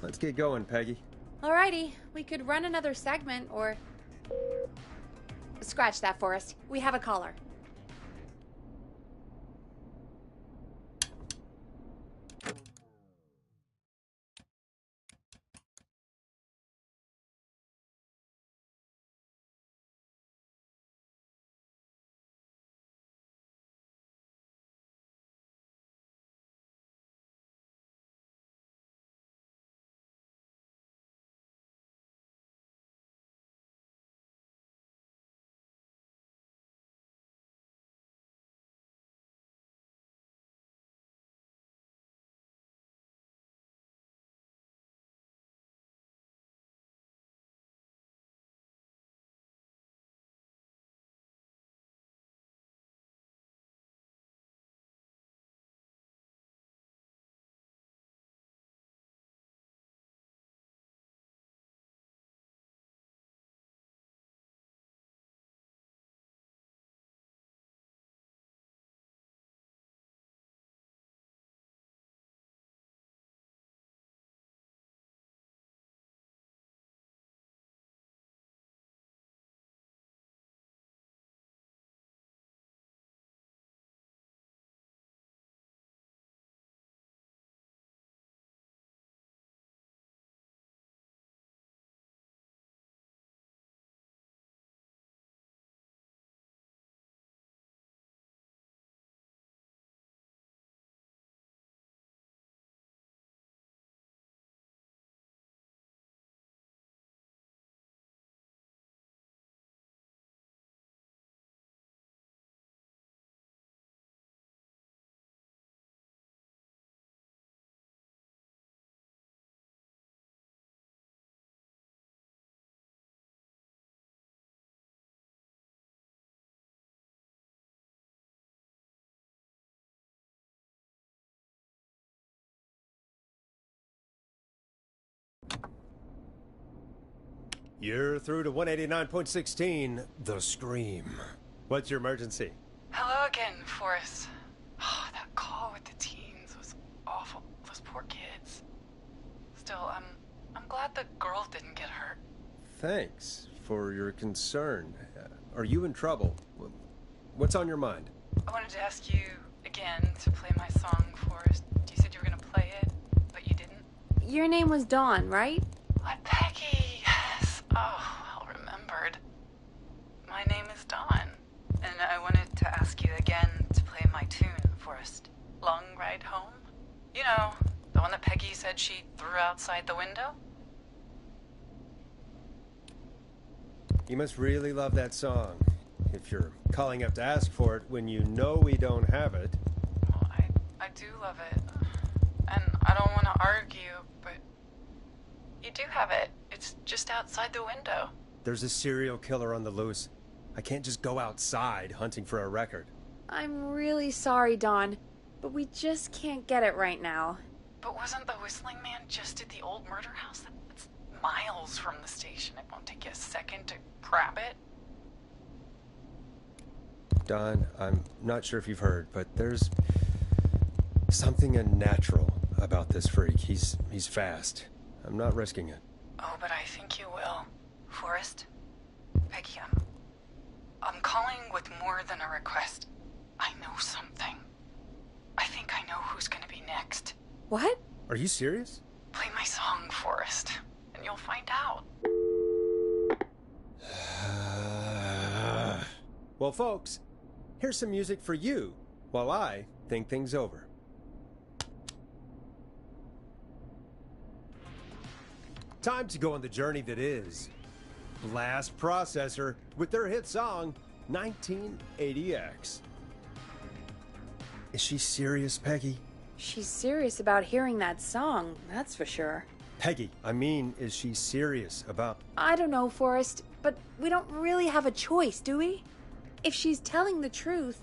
Let's get going, Peggy. Alrighty, we could run another segment or... Scratch that, Forrest. We have a caller. You're through to 189.16, The Scream. What's your emergency? Hello again, Forrest. Oh, that call with the teens was awful. Those poor kids. Still, I'm glad the girl didn't get hurt. Thanks for your concern. Are you in trouble? What's on your mind? I wanted to ask you again to play my song, Forrest. You said you were gonna play it, but you didn't. Your name was Dawn, right? What, Peggy? Yes. Oh, well remembered. My name is Dawn, and I wanted to ask you again to play my tune, Forrest. Long Ride Home? You know, the one that Peggy said she threw outside the window? You must really love that song. If you're calling up to ask for it when you know we don't have it. Well, I do love it. And I don't want to argue, but you do have it. It's just outside the window. There's a serial killer on the loose. I can't just go outside hunting for a record. I'm really sorry, Dawn, but we just can't get it right now. But wasn't the Whistling Man just at the old murder house? That's miles from the station. It won't take you a second to grab it. Don, I'm not sure if you've heard, but there's something unnatural about this freak. He's fast. I'm not risking it. Oh, but I think you will. Forrest? Peggy, I'm calling with more than a request. I know something. I think I know who's gonna be next. What? Are you serious? Play my song, Forrest, and you'll find out. Well, folks, here's some music for you while I think things over. Time to go on the journey that is Blast Processor with their hit song 1980X. Is she serious, Peggy? She's serious about hearing that song, that's for sure. Peggy, I mean, is she serious about... I don't know, Forrest, but we don't really have a choice, do we? If she's telling the truth...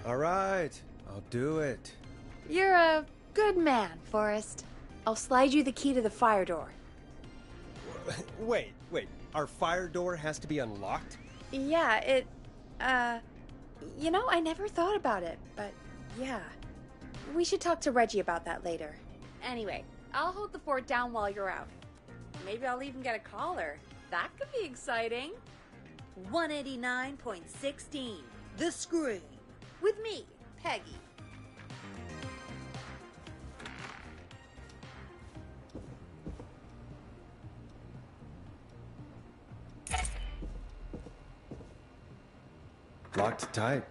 All right, I'll do it. You're a good man, Forrest. I'll slide you the key to the fire door. Wait. Our fire door has to be unlocked? Yeah, you know, I never thought about it, but yeah. We should talk to Reggie about that later. Anyway, I'll hold the fort down while you're out. Maybe I'll even get a collar. That could be exciting. 189.16, The Scream. With me, Peggy. Locked tight.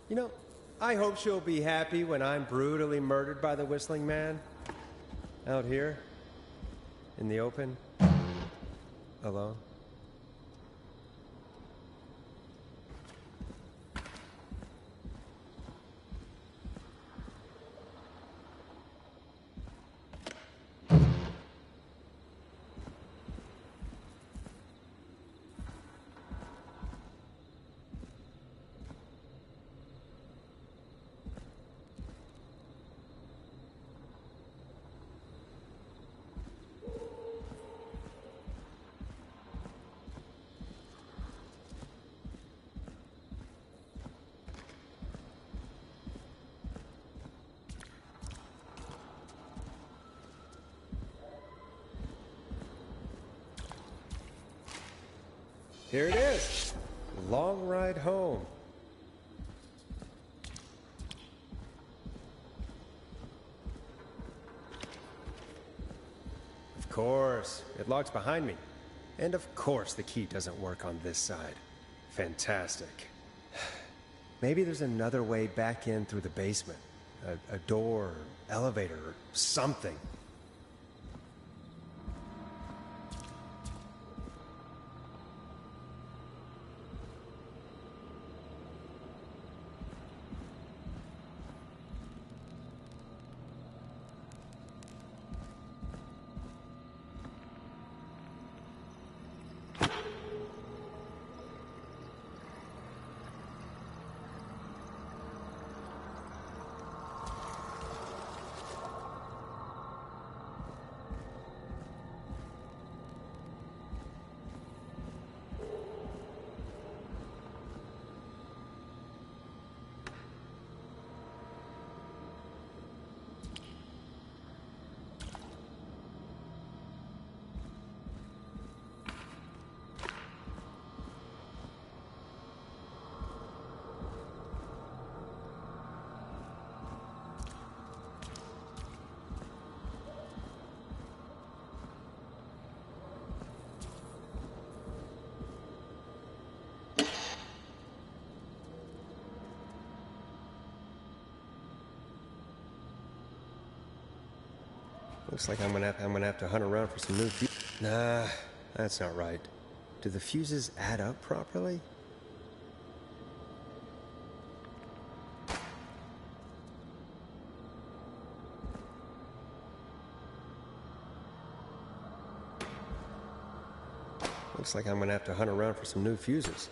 You know, I hope she'll be happy when I'm brutally murdered by the Whistling Man. Out here, in the open, alone. Here it is. Long ride home. Of course, it locks behind me. And of course the key doesn't work on this side. Fantastic. Maybe there's another way back in through the basement. A door, elevator, or something. Looks like I'm gonna have to hunt around for some new fuses. Nah, that's not right. Do the fuses add up properly? Looks like I'm gonna have to hunt around for some new fuses.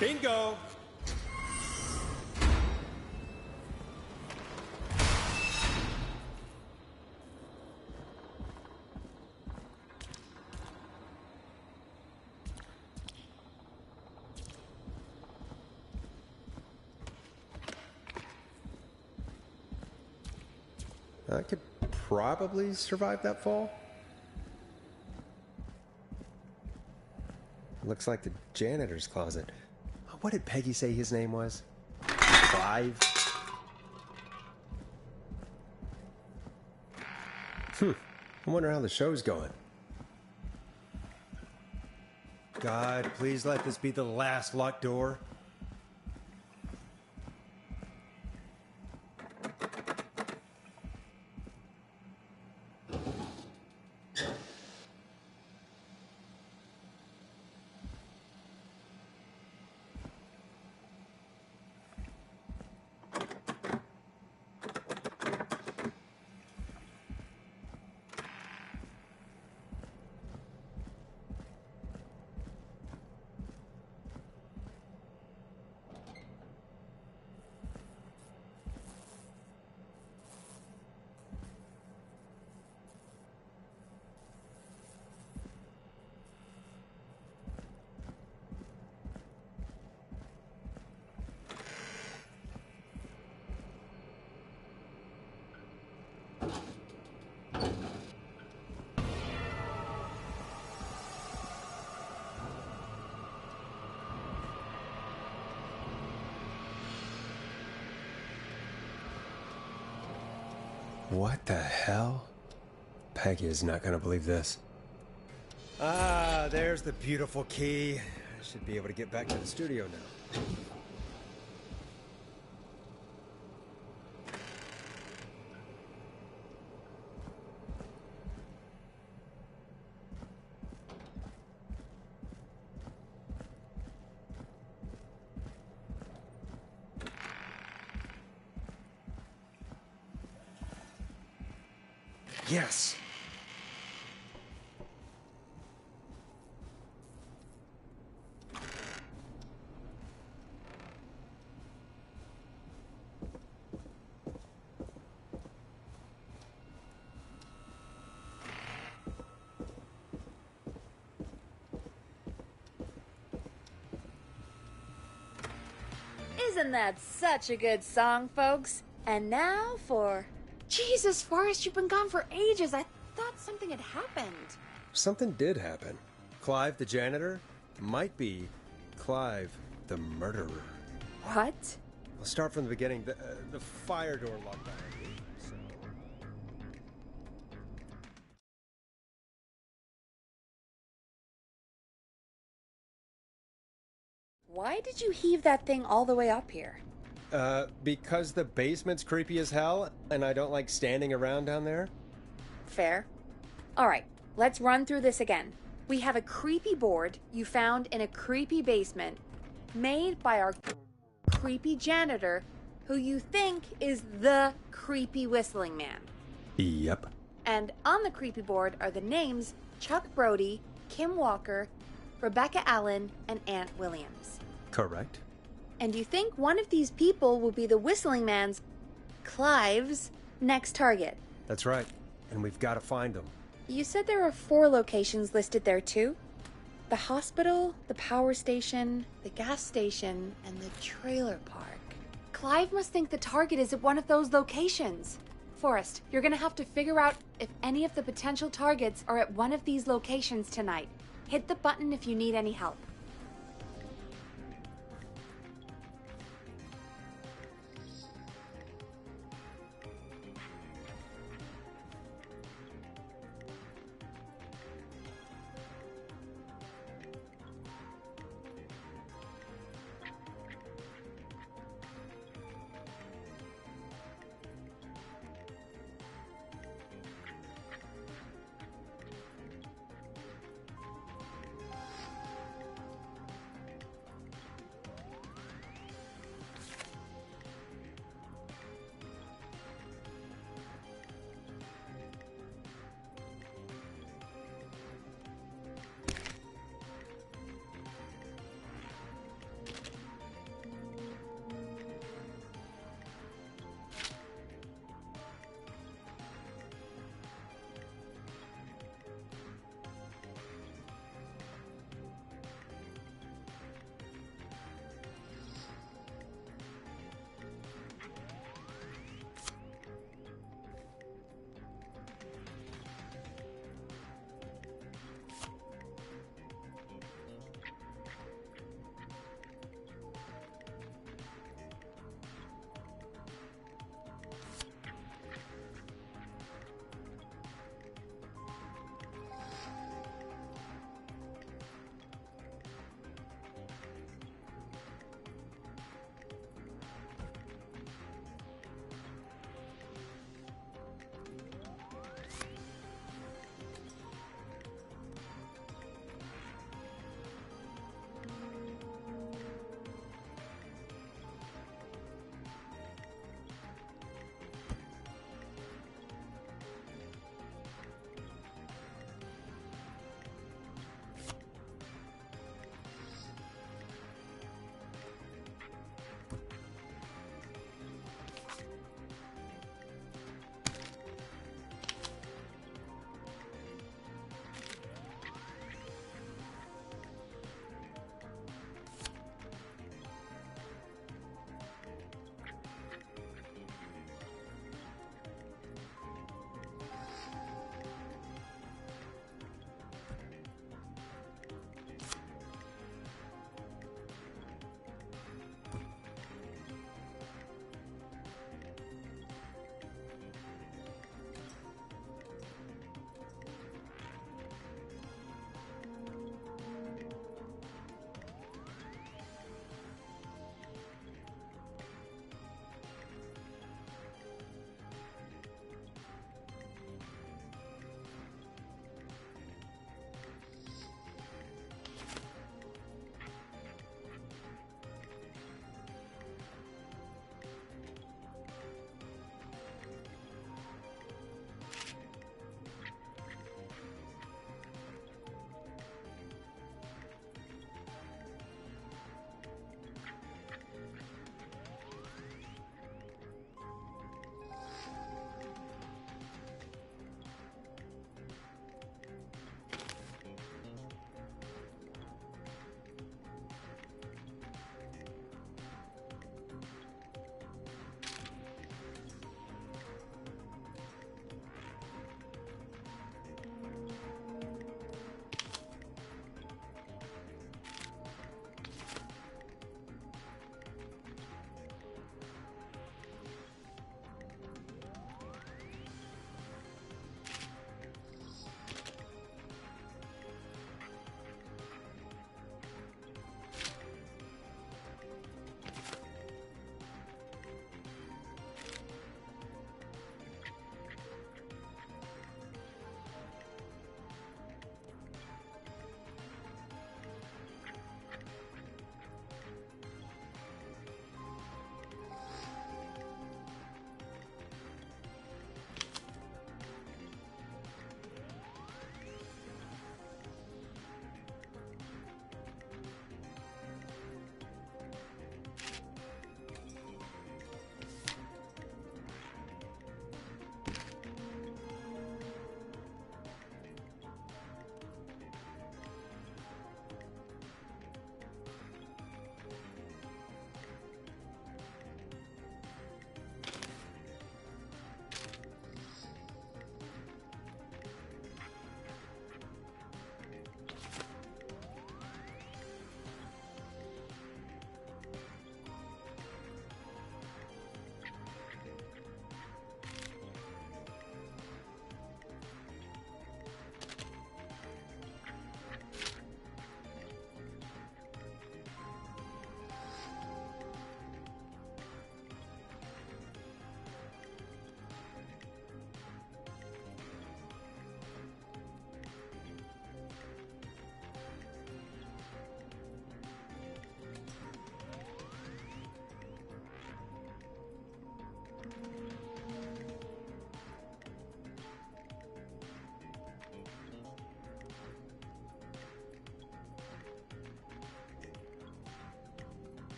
Bingo! I could probably survive that fall. Looks like the janitor's closet. What did Peggy say his name was? Clive? I wonder how the show's going. God, please let this be the last locked door. What the hell? Peggy is not going to believe this. Ah, there's the beautiful key. I should be able to get back to the studio now. Yes. Isn't that such a good song, folks? And now for... Jesus, Forrest, you've been gone for ages. I thought something had happened. Something did happen. Clive the janitor might be Clive the murderer. What? I'll start from the beginning. The fire door locked behind me. So... Why did you heave that thing all the way up here? Because the basement's creepy as hell, and I don't like standing around down there. Fair. Alright, let's run through this again. We have a creepy board you found in a creepy basement, made by our creepy janitor, who you think is the creepy whistling man. Yep. And on the creepy board are the names Chuck Brody, Kim Walker, Rebecca Allen, and Aunt Williams. Correct. And you think one of these people will be the whistling man's, Clive's, next target. That's right. And we've got to find them. You said there are 4 locations listed there too? The hospital, the power station, the gas station, and the trailer park. Clive must think the target is at one of those locations. Forrest, you're gonna have to figure out if any of the potential targets are at one of these locations tonight. Hit the button if you need any help.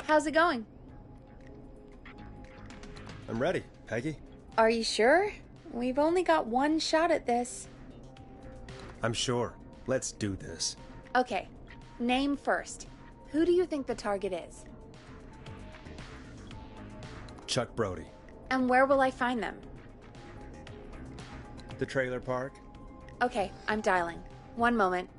How's it going? I'm ready, Peggy. Are you sure? We've only got one shot at this. I'm sure. Let's do this. Okay, name first. Who do you think the target is? Chuck Brody. And where will I find them? The trailer park. Okay, I'm dialing. One moment.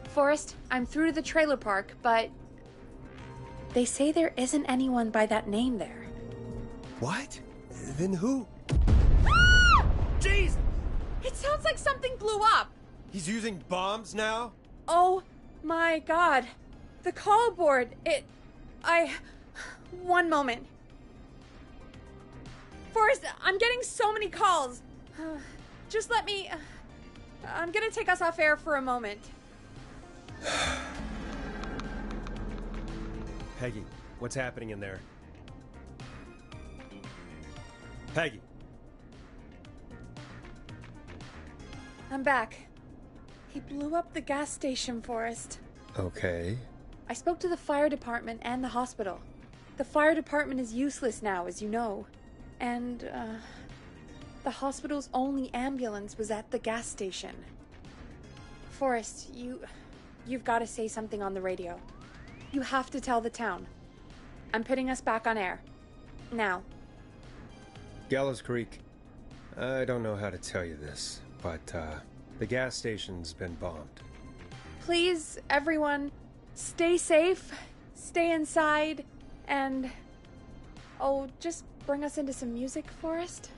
Forrest, I'm through to the trailer park, but they say there isn't anyone by that name there. What? Then who? Jeez! It sounds like something blew up! He's using bombs now? Oh my god. The call board, One moment. Forrest, I'm getting so many calls. Just let me... I'm gonna take us off air for a moment. Peggy, what's happening in there? Peggy. I'm back. He blew up the gas station, Forrest. Okay. I spoke to the fire department and the hospital. The fire department is useless now, as you know. And, the hospital's only ambulance was at the gas station. Forrest, you've got to say something on the radio. You have to tell the town. I'm putting us back on air. Now. Gallows Creek. I don't know how to tell you this, but, the gas station's been bombed. Please, everyone, stay safe, stay inside, and... Oh, just bring us into some music, Forrest.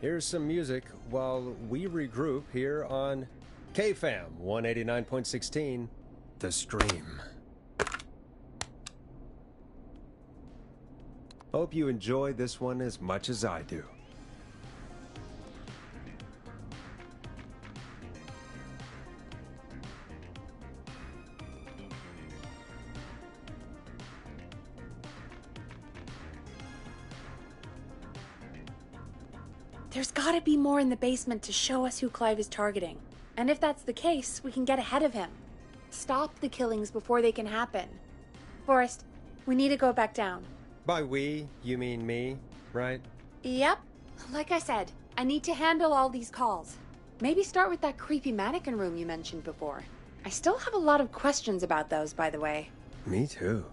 Here's some music while we regroup here on KFAM 189.16, The Stream. Hope you enjoy this one as much as I do. There's gotta be more in the basement to show us who Clive is targeting. And if that's the case, we can get ahead of him. Stop the killings before they can happen. Forrest, we need to go back down. By we, you mean me, right? Yep. Like I said, I need to handle all these calls. Maybe start with that creepy mannequin room you mentioned before. I still have a lot of questions about those, by the way. Me too.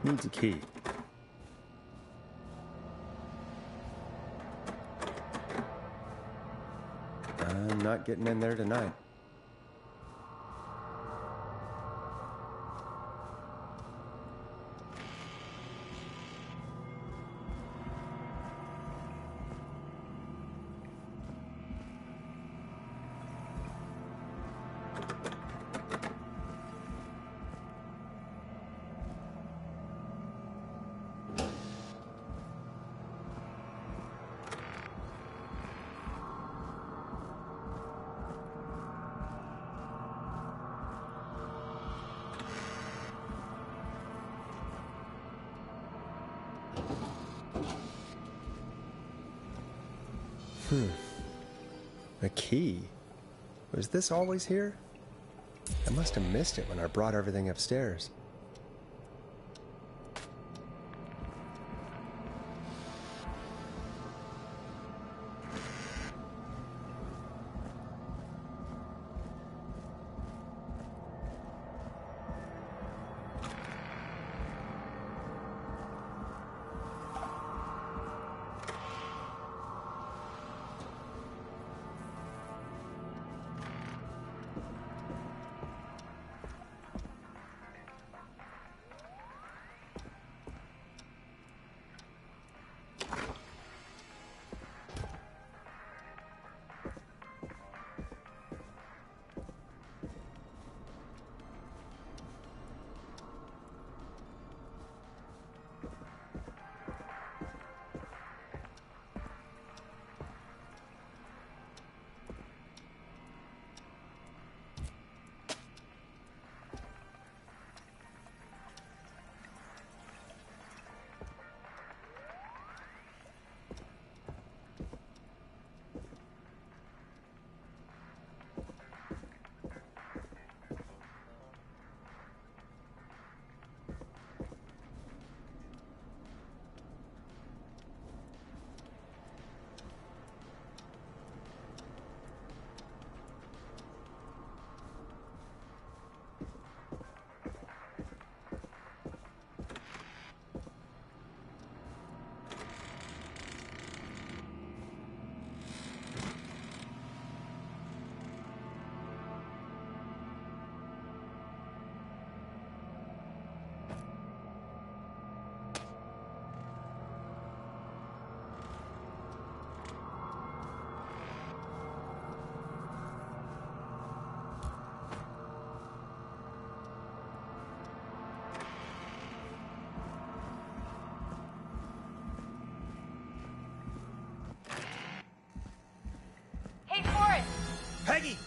Needs a key. I'm not getting in there tonight. A key? Was this always here? I must have missed it when I brought everything upstairs.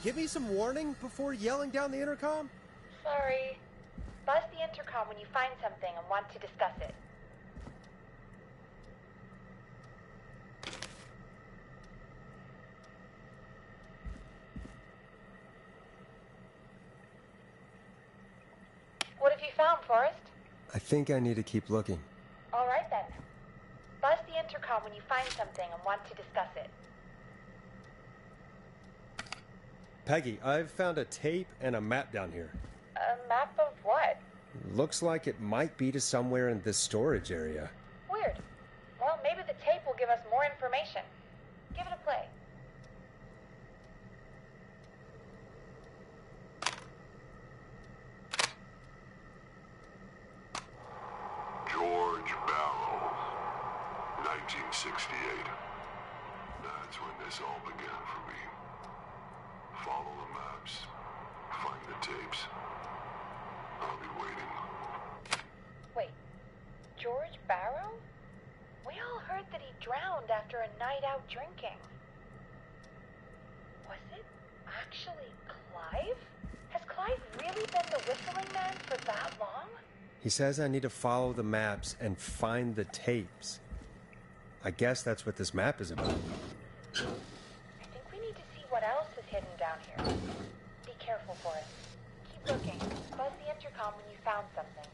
give me some warning before yelling down the intercom? Sorry. Buzz the intercom when you find something and want to discuss it. What have you found, Forrest? I think I need to keep looking. All right, then. Buzz the intercom when you find something and want to discuss it. Peggy, I've found a tape and a map down here. A map of what? Looks like it might be to somewhere in this storage area. Weird. Well, maybe the tape will give us more information. Give it a play. George Barrow, 1968. That's when this all began for me. Follow the maps, find the tapes. I'll be waiting. Wait, George Barrow? We all heard that he drowned after a night out drinking. Was it actually Clive? Has Clive really been the whistling man for that long? He says I need to follow the maps and find the tapes. I guess that's what this map is about. I think we need to see what else is hidden down here. Be careful, Forrest. Keep looking. Buzz the intercom when you found something.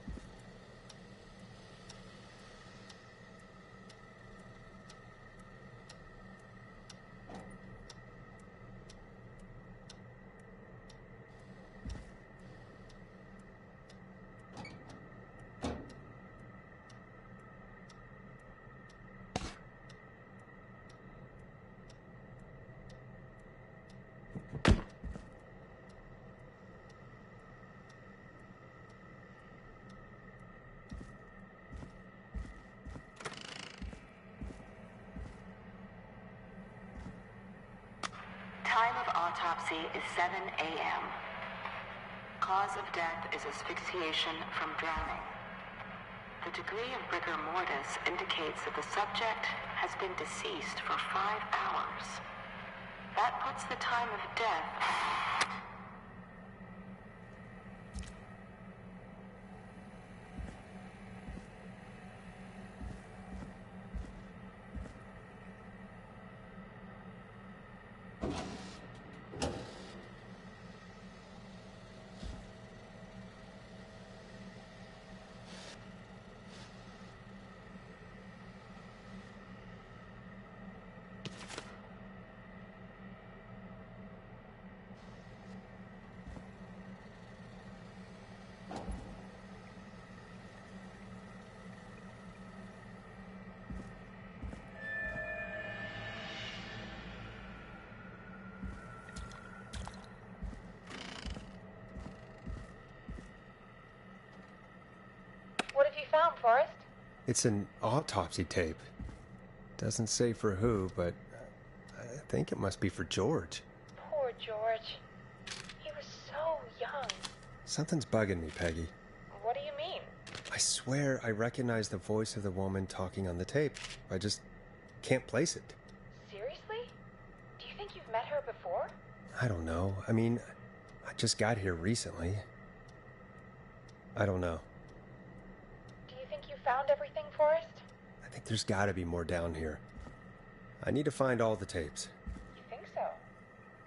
Time of autopsy is 7 a.m. Cause of death is asphyxiation from drowning. The degree of rigor mortis indicates that the subject has been deceased for 5 hours. That puts the time of death... What have you found, Forrest? It's an autopsy tape. Doesn't say for who, but I think it must be for George. Poor George. He was so young. Something's bugging me, Peggy. What do you mean? I swear I recognize the voice of the woman talking on the tape. I just can't place it. Seriously? Do you think you've met her before? I don't know. I mean, I just got here recently. I don't know. Do you think you found everything, Forrest? I think there's gotta be more down here. I need to find all the tapes. You think so?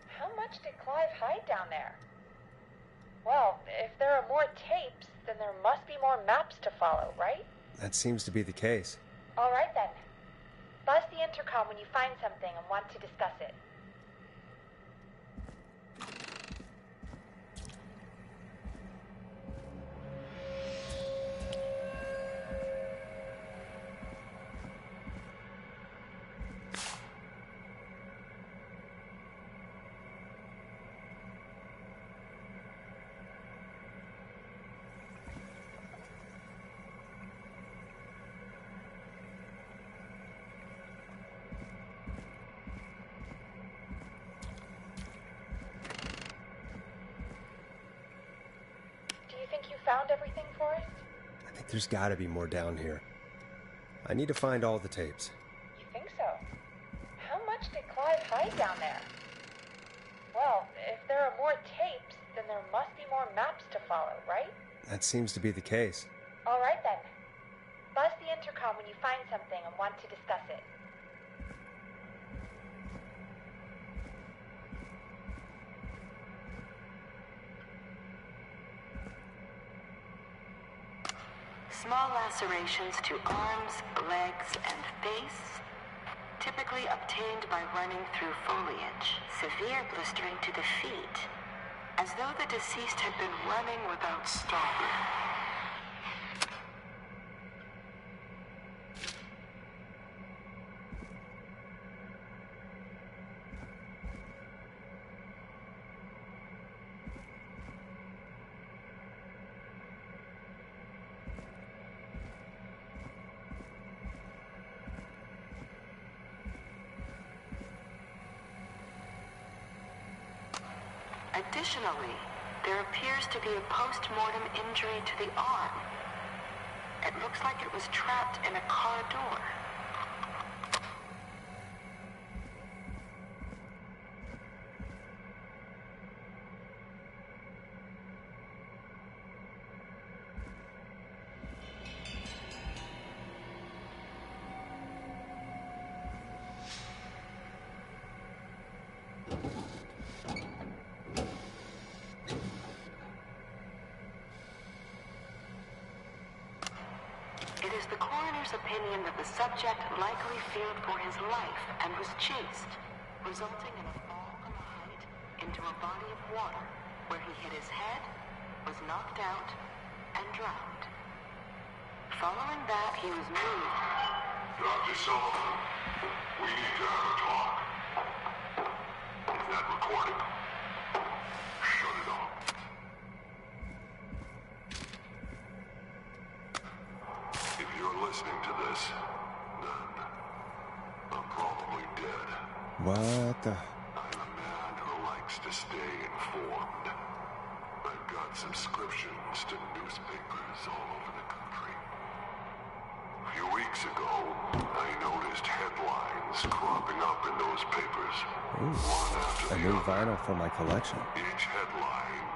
How much did Clive hide down there? Well, if there are more tapes, then there must be more maps to follow, right? That seems to be the case. All right, then. Buzz the intercom when you find something and want to discuss it. Found everything, Forrest? I think there's gotta be more down here. I need to find all the tapes. You think so? How much did Clive hide down there? Well, if there are more tapes, then there must be more maps to follow, right? That seems to be the case. All right then. Buzz the intercom when you find something and want to discuss it. Small lacerations to arms, legs, and face, typically obtained by running through foliage. Severe blistering to the feet, as though the deceased had been running without stopping. Additionally, there appears to be a post-mortem injury to the arm. It looks like it was trapped in a car door. It is the coroner's opinion that the subject likely feared for his life and was chased, resulting in a fall from a height into a body of water where he hit his head, was knocked out, and drowned. Following that, he was moved. Dr. Sullivan, we need to have a talk. Is that recording? Shut it off. If you're listening to this, then I'm probably dead. What the? I'm a man who likes to stay informed. I've got subscriptions to newspapers all over the country. A few weeks ago, I noticed headlines cropping up in those papers. Ooh, One after a the new other. vinyl for my collection. Each headline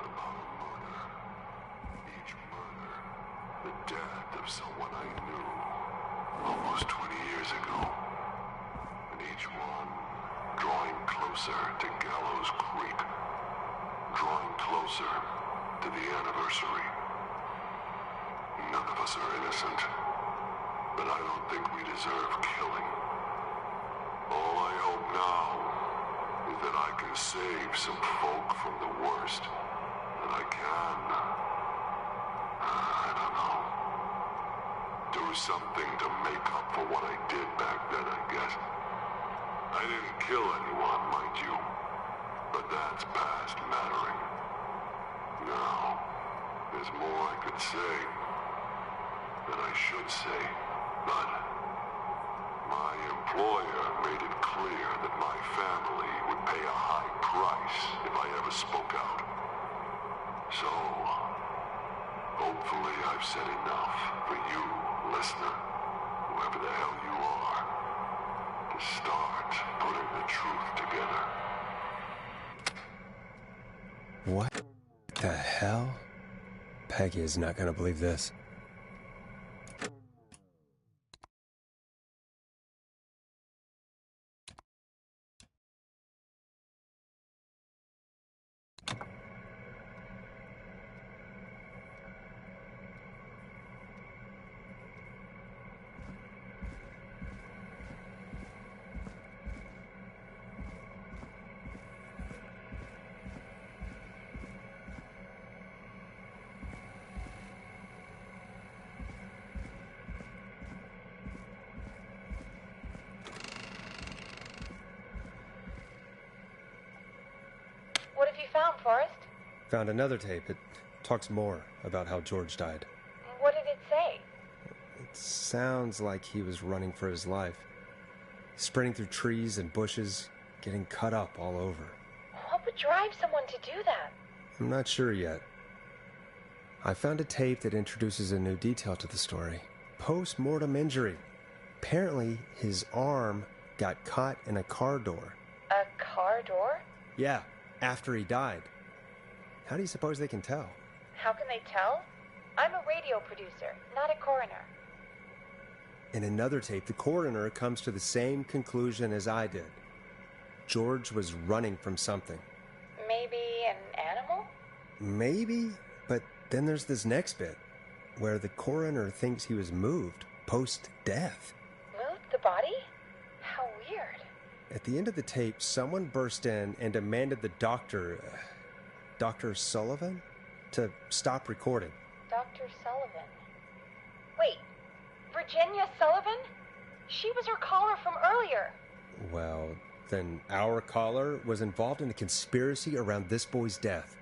about a murder. Each murder, the death of someone I knew almost 20 years ago. And each one drawing closer to Gallows Creek. Drawing closer to the anniversary. None of us are innocent. But I don't think we deserve killing. All I hope now is that I can save some folk from the worst. That I can. I don't know. Do something to make up for what I did back then, I guess. I didn't kill anyone, mind you. But that's past mattering. Now, there's more I could say. That I should say. But my employer made it clear that my family would pay a high price if I ever spoke out. So, hopefully I've said enough for you, listener, whoever the hell you are, to start putting the truth together. What the hell? Peggy is not gonna believe this. What have you found, Forrest? Found another tape. It talks more about how George died. What did it say? It sounds like he was running for his life. Sprinting through trees and bushes, getting cut up all over. What would drive someone to do that? I'm not sure yet. I found a tape that introduces a new detail to the story. Post-mortem injury. Apparently, his arm got caught in a car door. A car door? Yeah, after he died. How do you suppose they can tell? How can they tell? I'm a radio producer, not a coroner. In another tape, the coroner comes to the same conclusion as I did. George was running from something. Maybe an animal? Maybe, but then there's this next bit, where the coroner thinks he was moved post-death. Moved the body? How weird. At the end of the tape, someone burst in and demanded the doctor, Dr. Sullivan, to stop recording. Dr. Sullivan. Wait, Virginia Sullivan? She was her caller from earlier. Well, then our caller was involved in a conspiracy around this boy's death.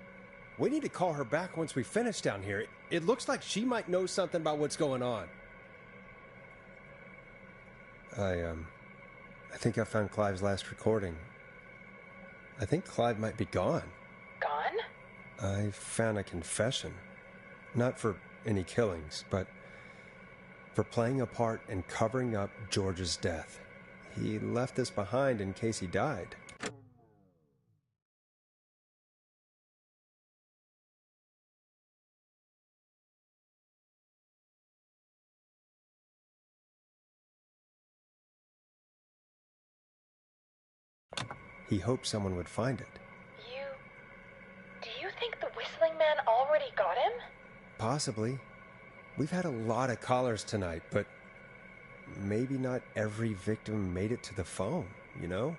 We need to call her back once we finish down here. It looks like she might know something about what's going on. I think I found Clive's last recording. I think Clive might be gone. Gone? I found a confession. Not for any killings, but for playing a part in covering up George's death. He left this behind in case he died. He hoped someone would find it. Do you think the Whistling Man already got him? Possibly. We've had a lot of callers tonight, but maybe not every victim made it to the phone, you know?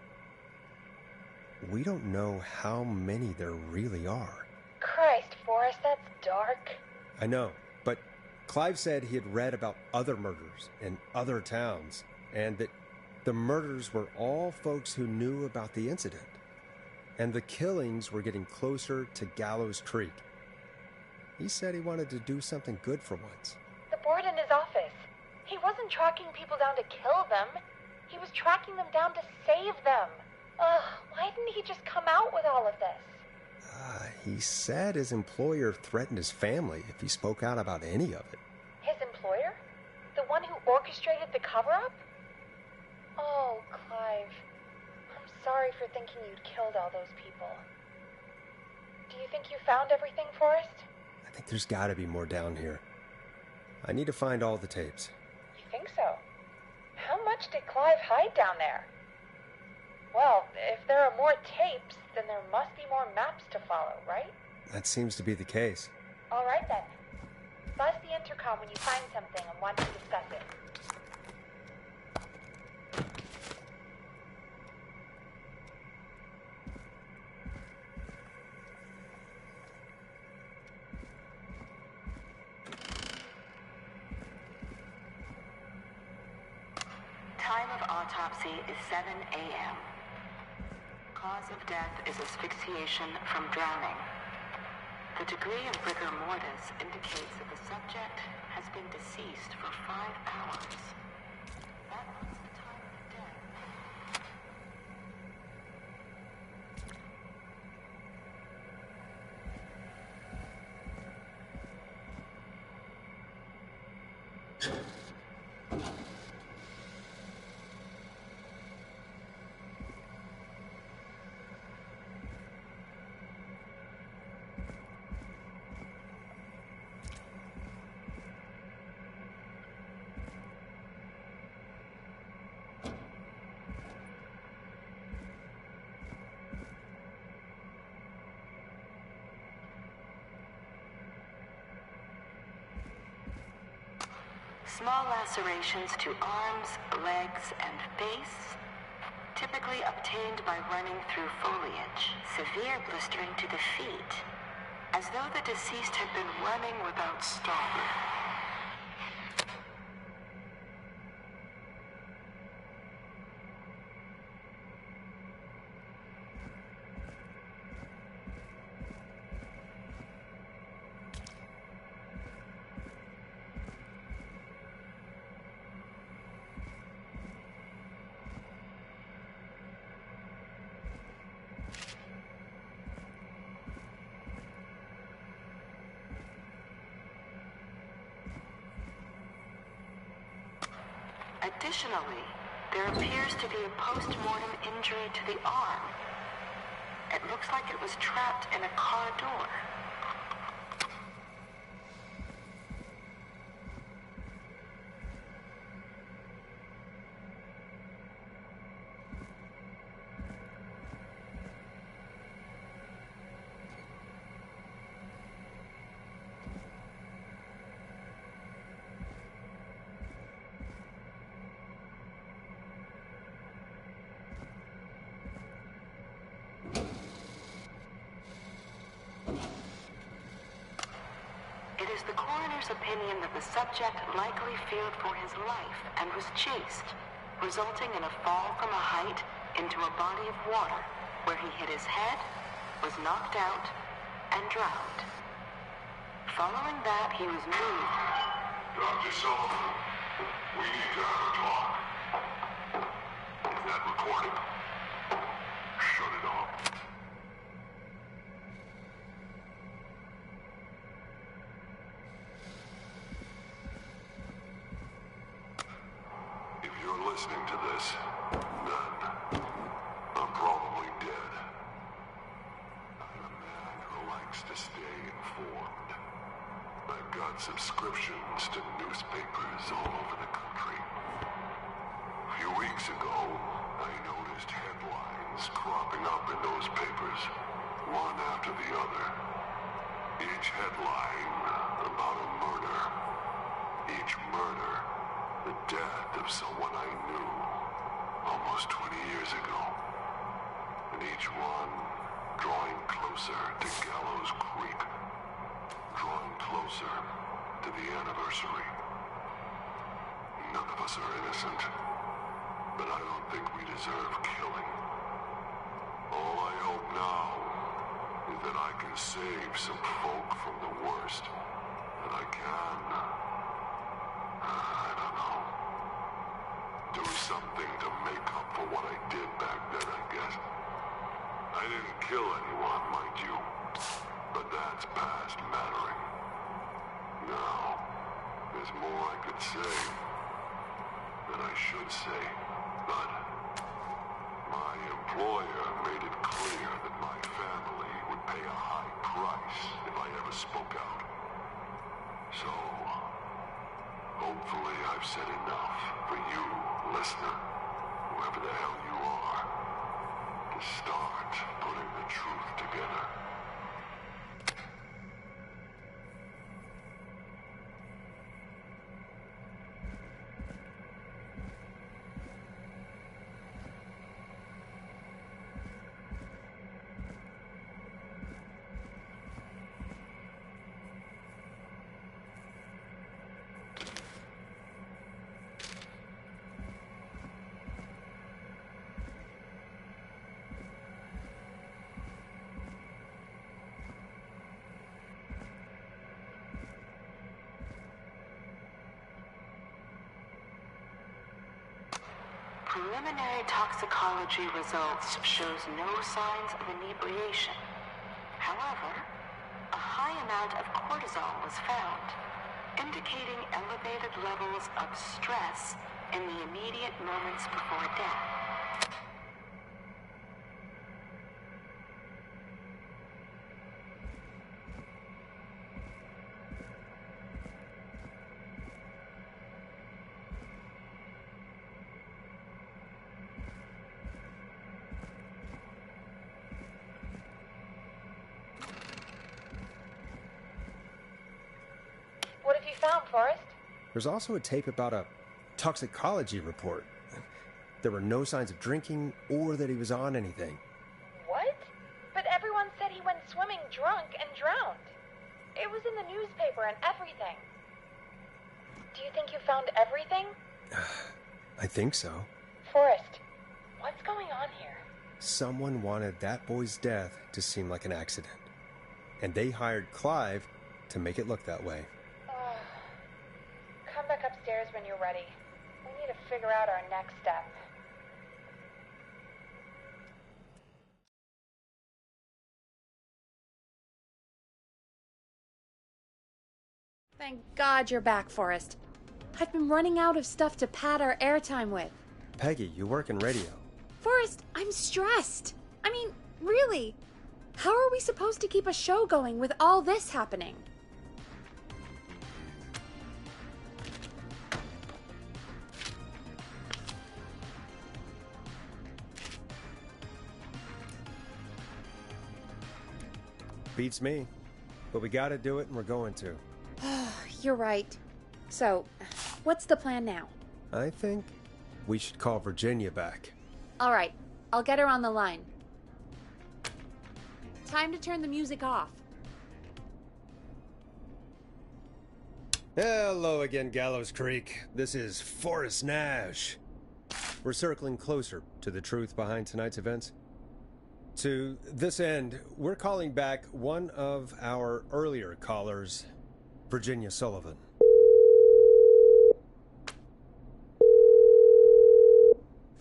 We don't know how many there really are. Christ, Forrest, that's dark. I know, but Clive said he had read about other murders in other towns, and that the murders were all folks who knew about the incident. And the killings were getting closer to Gallows Creek. He said he wanted to do something good for once. The board in his office. He wasn't tracking people down to kill them. He was tracking them down to save them. Ugh, why didn't he just come out with all of this? He said his employer threatened his family if he spoke out about any of it. His employer? The one who orchestrated the cover-up? Oh, Clive. I'm sorry for thinking you'd killed all those people. Do you think you found everything, Forrest? I think there's gotta be more down here. I need to find all the tapes. You think so? How much did Clive hide down there? Well, if there are more tapes, then there must be more maps to follow, right? That seems to be the case. All right, then. Buzz the intercom when you find something and want to discuss it. Time of autopsy is 7 a.m. Cause of death is asphyxiation from drowning. The degree of rigor mortis indicates that the subject has been deceased for 5 hours. That puts the time of death. Small lacerations to arms, legs, and face, typically obtained by running through foliage. Severe blistering to the feet, as though the deceased had been running without stopping. Additionally, there appears to be a post-mortem injury to the arm. It looks like it was trapped in a car door. It is the coroner's opinion that the subject likely feared for his life and was chased, resulting in a fall from a height into a body of water where he hit his head, was knocked out, and drowned. Following that, he was moved. Dr. Sullivan, we need to have a talk. Is that recording? Shut it off. If you're listening to this, then I'm probably dead. I'm a man who likes to stay informed. I've got subscriptions to newspapers all over the country. A few weeks ago, I noticed headlines cropping up in those papers, one after the other. Each headline about a murder. Each murder, the death of someone I knew almost 20 years ago. And each one drawing closer to Gallows Creek. Drawing closer to the anniversary. None of us are innocent, but I don't think we deserve killing. All I hope now is that I can save some folk from the worst. That I can, I don't know, do something to make up for what I did back then, I guess. I didn't kill anyone, mind you, but that's past mattering. Now, there's more I could say than I should say, but my employer made it clear that my family would pay a high price if I ever spoke out. So, hopefully I've said enough for you, listener, whoever the hell you are, to start putting the truth together. Preliminary toxicology results shows no signs of inebriation. However, a high amount of cortisol was found, indicating elevated levels of stress in the immediate moments before death. What have you found, Forrest? There's also a tape about a toxicology report. There were no signs of drinking or that he was on anything. What? But everyone said he went swimming drunk and drowned. It was in the newspaper and everything. Do you think you found everything? I think so. Forrest, what's going on here? Someone wanted that boy's death to seem like an accident. And they hired Clive to make it look that way. Come back upstairs when you're ready. We need to figure out our next step. Thank God you're back, Forrest. I've been running out of stuff to pad our airtime with. Peggy, you work in radio. Forrest, I'm stressed. I mean, Really? How are we supposed to keep a show going with all this happening? Beats me. But we gotta do it, and we're going to. You're right. So, what's the plan now? I think we should call Virginia back. All right, I'll get her on the line. Time to turn the music off. Hello again, Gallows Creek. This is Forrest Nash. We're circling closer to the truth behind tonight's events. To this end, we're calling back one of our earlier callers, Virginia Sullivan.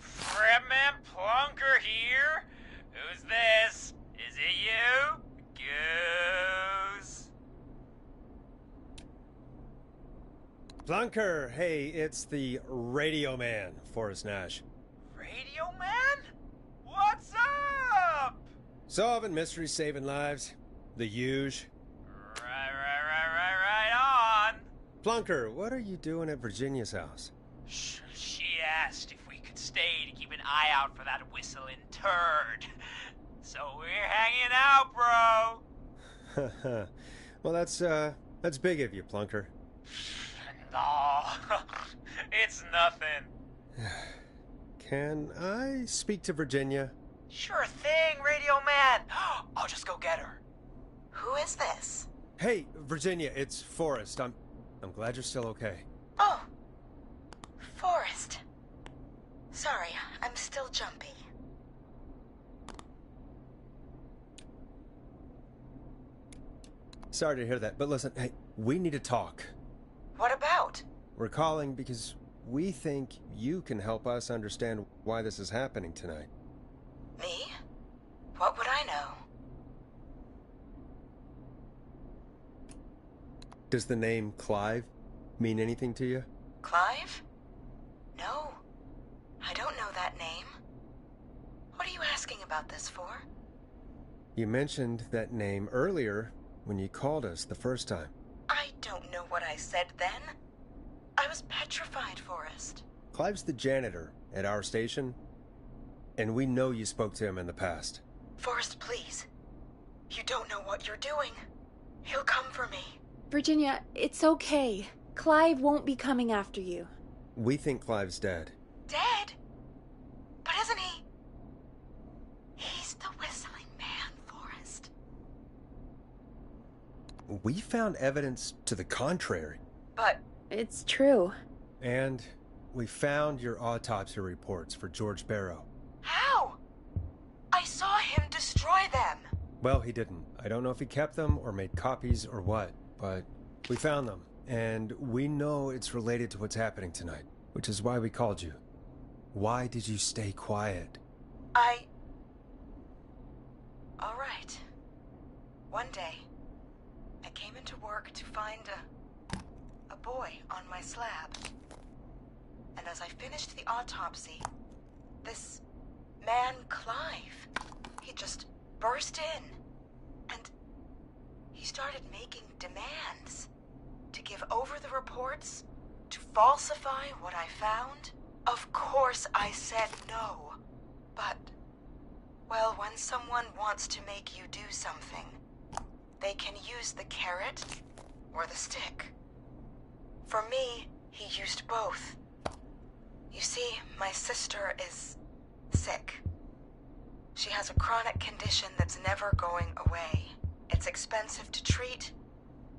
Fredman Plunker here? Who's this? Is it you? Goose. Plunker, hey, it's the Radio Man, Forrest Nash. Radio Man? What's up? Solving mysteries, saving lives. The huge. Right on. Plunker, what are you doing at Virginia's house? She asked if we could stay to keep an eye out for that whistling turd. So we're hanging out, bro. Well, that's big of you, Plunker. No, it's nothing. Can I speak to Virginia? Sure thing, Radio Man. I'll just go get her. Who is this? Hey, Virginia, it's Forrest. I'm glad you're still okay. Oh, Forrest. Sorry, I'm still jumpy. Sorry to hear that, but listen, hey, we need to talk. What about? We're calling because we think you can help us understand why this is happening tonight. Me? What would I know? Does the name Clive mean anything to you? Clive? No. I don't know that name. What are you asking about this for? You mentioned that name earlier when you called us the first time. I don't know what I said then. I was petrified, Forrest. Clive's the janitor at our station, and we know you spoke to him in the past. Forrest, please. You don't know what you're doing. He'll come for me. Virginia, it's okay. Clive won't be coming after you. We think Clive's dead. Dead? But isn't he? He's the whistling man, Forrest. We found evidence to the contrary. But It's true. And we found your autopsy reports for George Barrow. how? I saw him destroy them. Well, he didn't. I don't know if he kept them or made copies or what, but we found them. And we know it's related to what's happening tonight, which is why we called you. Why did you stay quiet? All right. One day, I came into work to find a boy on my slab. And as I finished the autopsy, this man, Clive, he just burst in. And he started making demands to give over the reports, to falsify what I found. Of course I said no. But, well, when someone wants to make you do something, they can use the carrot or the stick. For me, he used both. You see, my sister is sick. She has a chronic condition that's never going away. It's expensive to treat,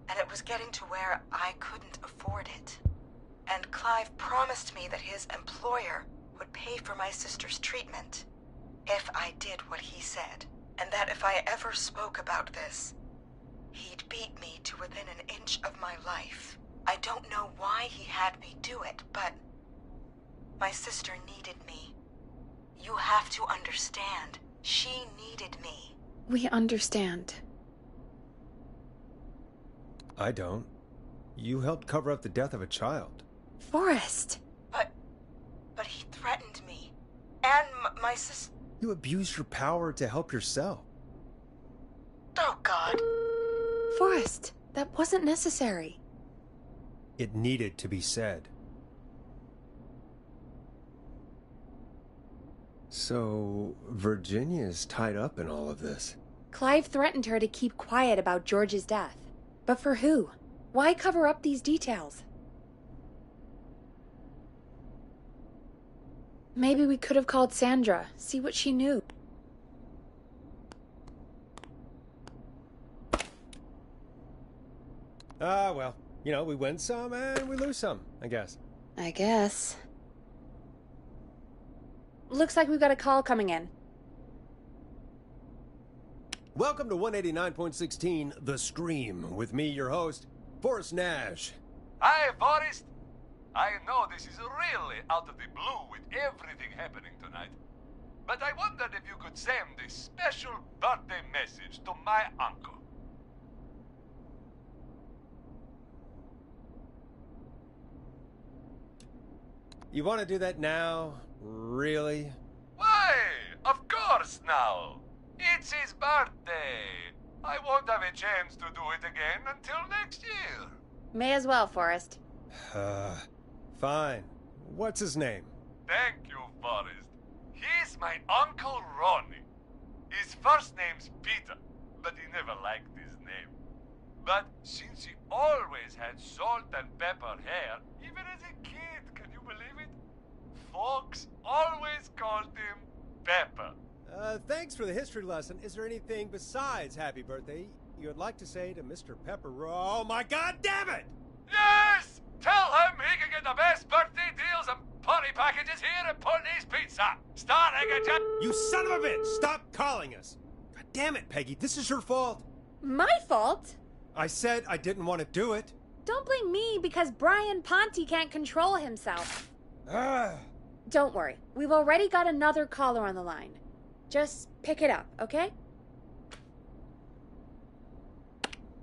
and it was getting to where I couldn't afford it. And Clive promised me that his employer would pay for my sister's treatment if I did what he said, and that if I ever spoke about this, he'd beat me to within an inch of my life. I don't know why he had me do it, but my sister needed me. You have to understand, she needed me. We understand. I don't. You helped cover up the death of a child. Forrest! But he threatened me. And my You abused your power to help yourself. Oh, God. Forrest, that wasn't necessary. It needed to be said. So, Virginia's tied up in all of this. Clive threatened her to keep quiet about George's death. But for who? Why cover up these details? Maybe we could have called Sandra, see what she knew. Well, we win some and we lose some, I guess. I guess. Looks like we've got a call coming in. Welcome to 189.16 The Scream, with me, your host, Forrest Nash. Hi, Forrest. I know this is really out of the blue with everything happening tonight, but I wondered if you could send a special birthday message to my uncle. You want to do that now? Really? Why? Of course now. It's his birthday. I won't have a chance to do it again until next year. May as well, Forrest. Fine. What's his name? Thank you, Forrest. He's my Uncle Ronnie. His first name's Peter, but he never liked his name. But since he always had salt and pepper hair, even as a kid, can you believe it? Folks always called him Pepper. Thanks for the history lesson. Is there anything besides happy birthday you would like to say to Mr. Pepper? Oh my God damn it! Yes! Tell him he can get the best birthday deals and party packages here at Putney's Pizza. Starting at You son of a bitch! Stop calling us! God damn it, Peggy, this is your fault. My fault? I said I didn't want to do it. Don't blame me because Brian Ponte can't control himself. Don't worry. We've already got another caller on the line. Just pick it up, okay?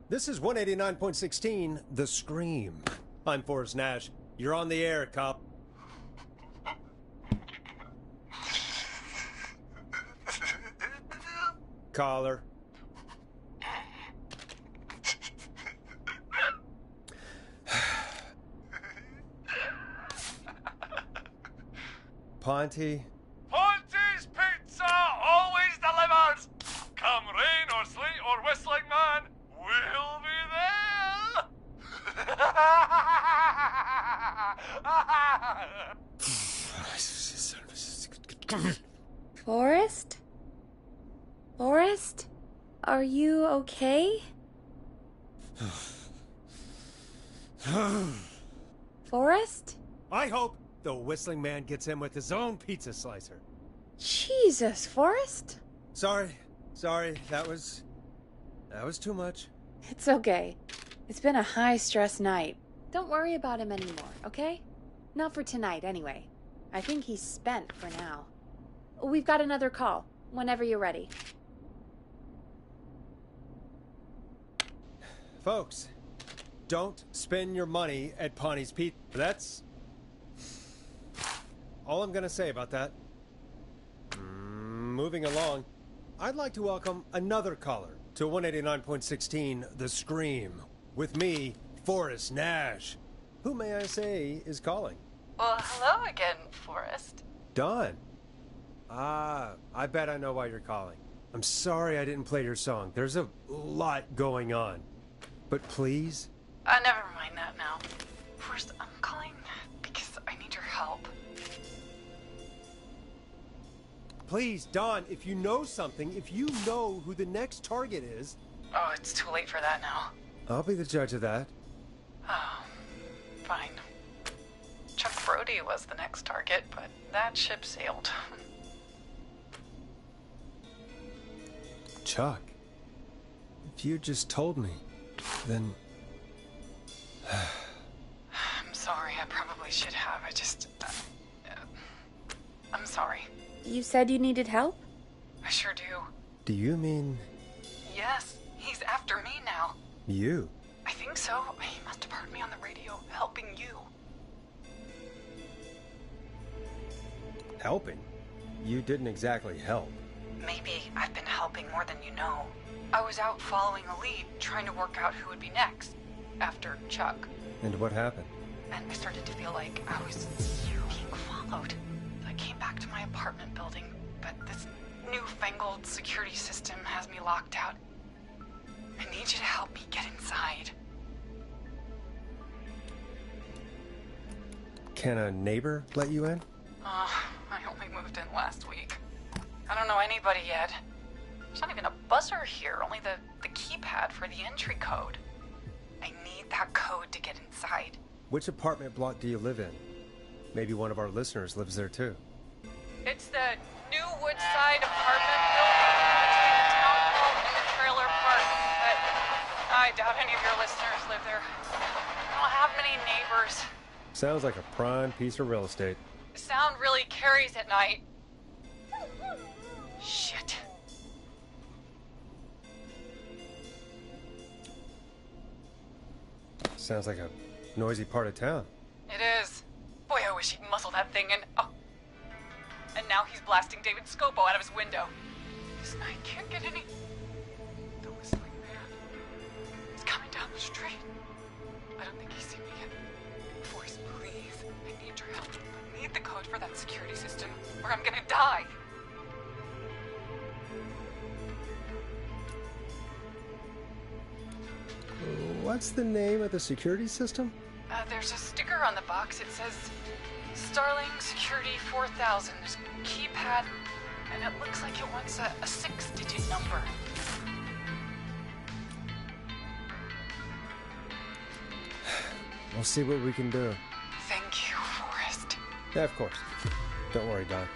This is 189.16 The Scream. I'm Forrest Nash. You're on the air, cop. Caller. Ponte? Ponte's Pizza always delivers. Come rain or sleet or whistling man, we'll be there. Forrest? Forrest? Are you okay? Forrest? I hope the whistling man gets him with his own pizza slicer. Jesus, Forrest? Sorry. That was too much. It's okay. It's been a high-stress night. Don't worry about him anymore, okay? Not for tonight, anyway. I think he's spent for now. We've got another call, whenever you're ready. Folks, don't spend your money at Ponte's Pizza. That's all I'm gonna say about that. Moving along, I'd like to welcome another caller to 189.16 The Scream, with me, Forrest Nash. Who, may I say, is calling? Well, hello again, Forrest. Dawn. I bet I know why you're calling. I'm sorry I didn't play your song. There's a lot going on. But please? Never mind that now. Forrest, I'm calling because I need your help. Please, Dawn, if you know something, if you know who the next target is... Oh, it's too late for that now. I'll be the judge of that. Oh, fine. Chuck Brody was the next target, but that ship sailed. Chuck, if you just told me, then... I'm sorry, I probably should have. I'm sorry. You said you needed help? I sure do. Do you mean... Yes, he's after me now. you? I think so. He must have heard me on the radio helping you. Helping? you didn't exactly help. Maybe I've been helping more than you know. I was out following a lead, trying to work out who would be next, after Chuck. And what happened? And I started to feel like I was being followed. I came back to my apartment building, but this newfangled security system has me locked out. I need you to help me get inside. Can a neighbor let you in? I only moved in last week. I don't know anybody yet. There's not even a buzzer here, only the keypad for the entry code. I need that code to get inside. Which apartment block do you live in? Maybe one of our listeners lives there too. It's the new Woodside apartment building between the town hall and the trailer park. But I doubt any of your listeners live there. I don't have many neighbors. Sounds like a prime piece of real estate. The sound really carries at night. Shit. Sounds like a noisy part of town. It is. Boy, I wish he'd muscle that thing in. Oh. And now he's blasting David Scopo out of his window. This night can't get any. The whistling man. He's coming down the street. I don't think he's seen me yet. Forrest, please. I need your help. I need the code for that security system, or I'm gonna die. What's the name of the security system? There's a sticker on the box. It says Starling Security 4000. There's a keypad, and it looks like it wants a 6-digit number. We'll see what we can do. Thank you, Forrest. Yeah, of course. Don't worry, Don.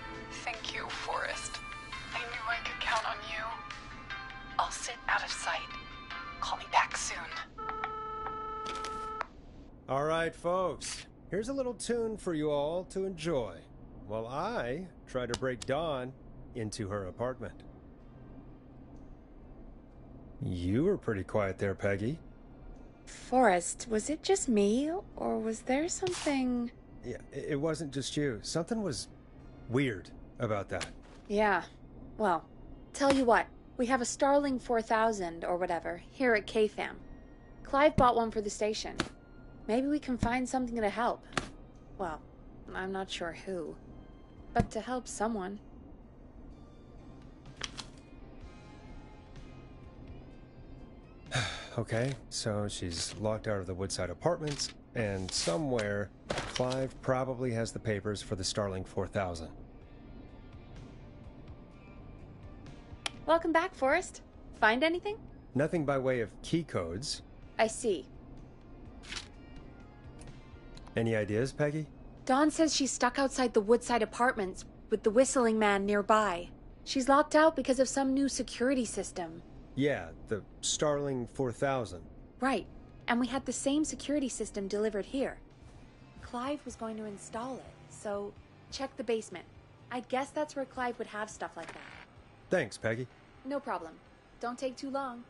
Thank you, Forrest. I knew I could count on you. I'll sit out of sight. Call me back soon. All right, folks. Here's a little tune for you all to enjoy while I try to break Dawn into her apartment. You were pretty quiet there, Peggy. Forrest, was it just me, or was there something... Yeah, it wasn't just you. Something was weird about that. Yeah. Well, tell you what. We have a Starling 4000, or whatever, here at KFAM. Clive bought one for the station. Maybe we can find something to help. Well, I'm not sure who. But to help someone. Okay, so she's locked out of the Woodside Apartments, and somewhere, Clive probably has the papers for the Starling 4000. Welcome back, Forrest. Find anything? Nothing by way of key codes. I see. Any ideas, Peggy? Dawn says she's stuck outside the Woodside Apartments with the whistling man nearby. She's locked out because of some new security system. Yeah, the Starling 4000. Right. And we had the same security system delivered here. Clive was going to install it, so check the basement. I'd guess that's where Clive would have stuff like that. Thanks, Peggy. No problem. Don't take too long.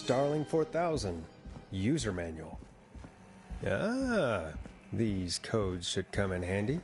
Starling 4000 user manual. Ah, these codes should come in handy.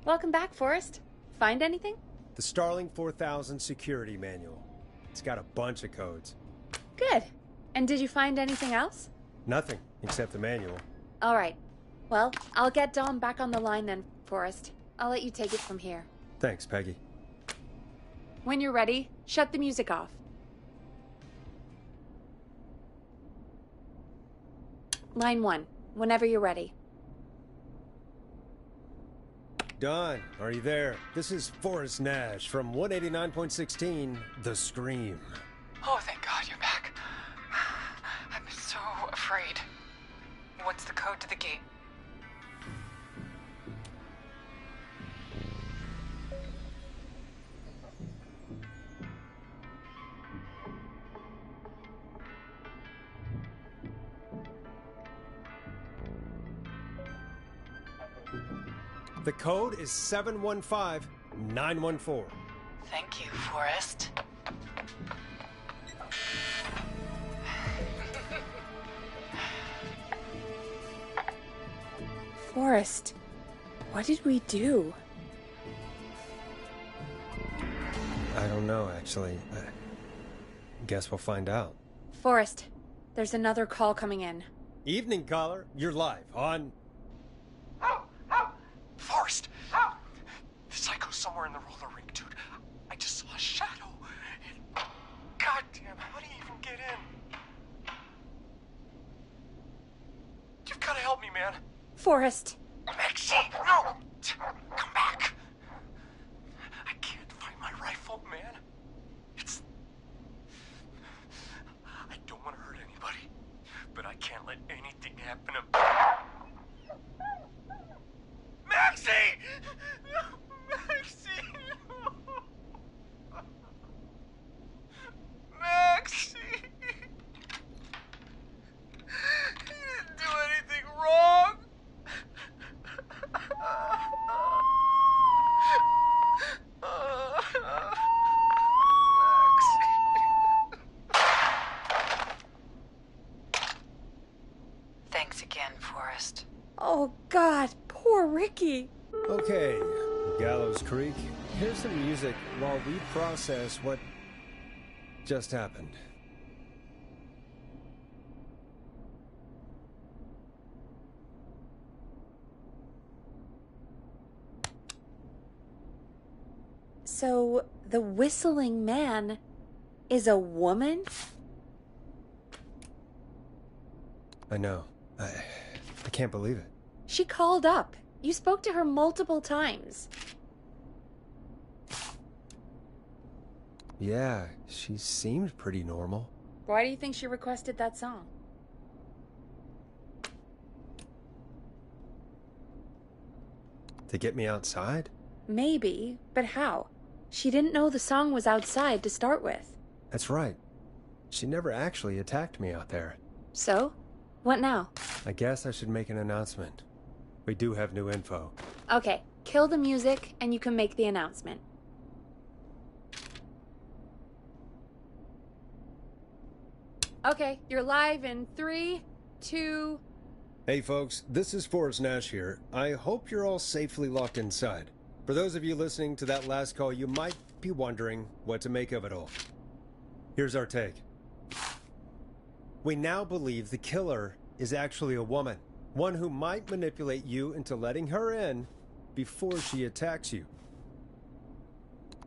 Welcome back, Forrest. Find anything? The Starling 4000 security manual. It's got a bunch of codes. Good. And did you find anything else? Nothing except the manual. All right. Well, I'll get Dom back on the line then, Forrest. I'll let you take it from here. Thanks, Peggy. When you're ready, shut the music off. Line 1, whenever you're ready. Don, are you there? This is Forrest Nash from 189.16, The Scream. Oh, thank God you're back. I'm so afraid. What's the code to the gate? The code is 715914. Thank you, Forrest. Forrest, what did we do? I don't know, actually. I guess we'll find out. Forrest, there's another call coming in. Evening, caller. You're live on... Forrest! The psycho's somewhere in the roller rink, dude. I just saw a shadow. And... Goddamn, how do you even get in? You've gotta help me, man. Forrest! Maxie! No! Come back! I can't find my rifle, man. It's... I don't want to hurt anybody, but I can't let anything happen to... Maxie! Maxie! Maxie! You didn't do anything wrong! Thanks again, Forrest. Oh, God, poor Ricky. Okay, Gallows Creek. Here's some music while we process what just happened. So, the whistling man is a woman? I know. I can't believe it. She called up. You spoke to her multiple times. Yeah, she seemed pretty normal. Why do you think she requested that song? To get me outside? Maybe, but how? She didn't know the song was outside to start with. That's right. She never actually attacked me out there. So? What now? I guess I should make an announcement. We do have new info. Okay, kill the music and you can make the announcement. Okay, you're live in 3, 2... Hey folks, this is Forrest Nash here. I hope you're all safely locked inside. For those of you listening to that last call, you might be wondering what to make of it all. Here's our take. We now believe the killer is actually a woman. One who might manipulate you into letting her in before she attacks you.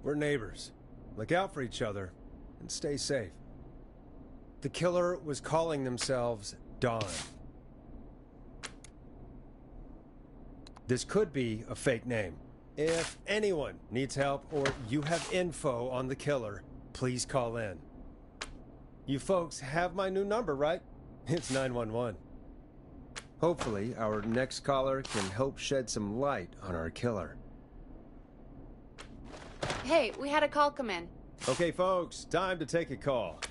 We're neighbors. Look out for each other and stay safe. The killer was calling themselves Dawn. This could be a fake name. If anyone needs help or you have info on the killer, please call in. You folks have my new number, right? It's 911. Hopefully, our next caller can help shed some light on our killer. Hey, we had a call come in. Okay, folks, time to take a call.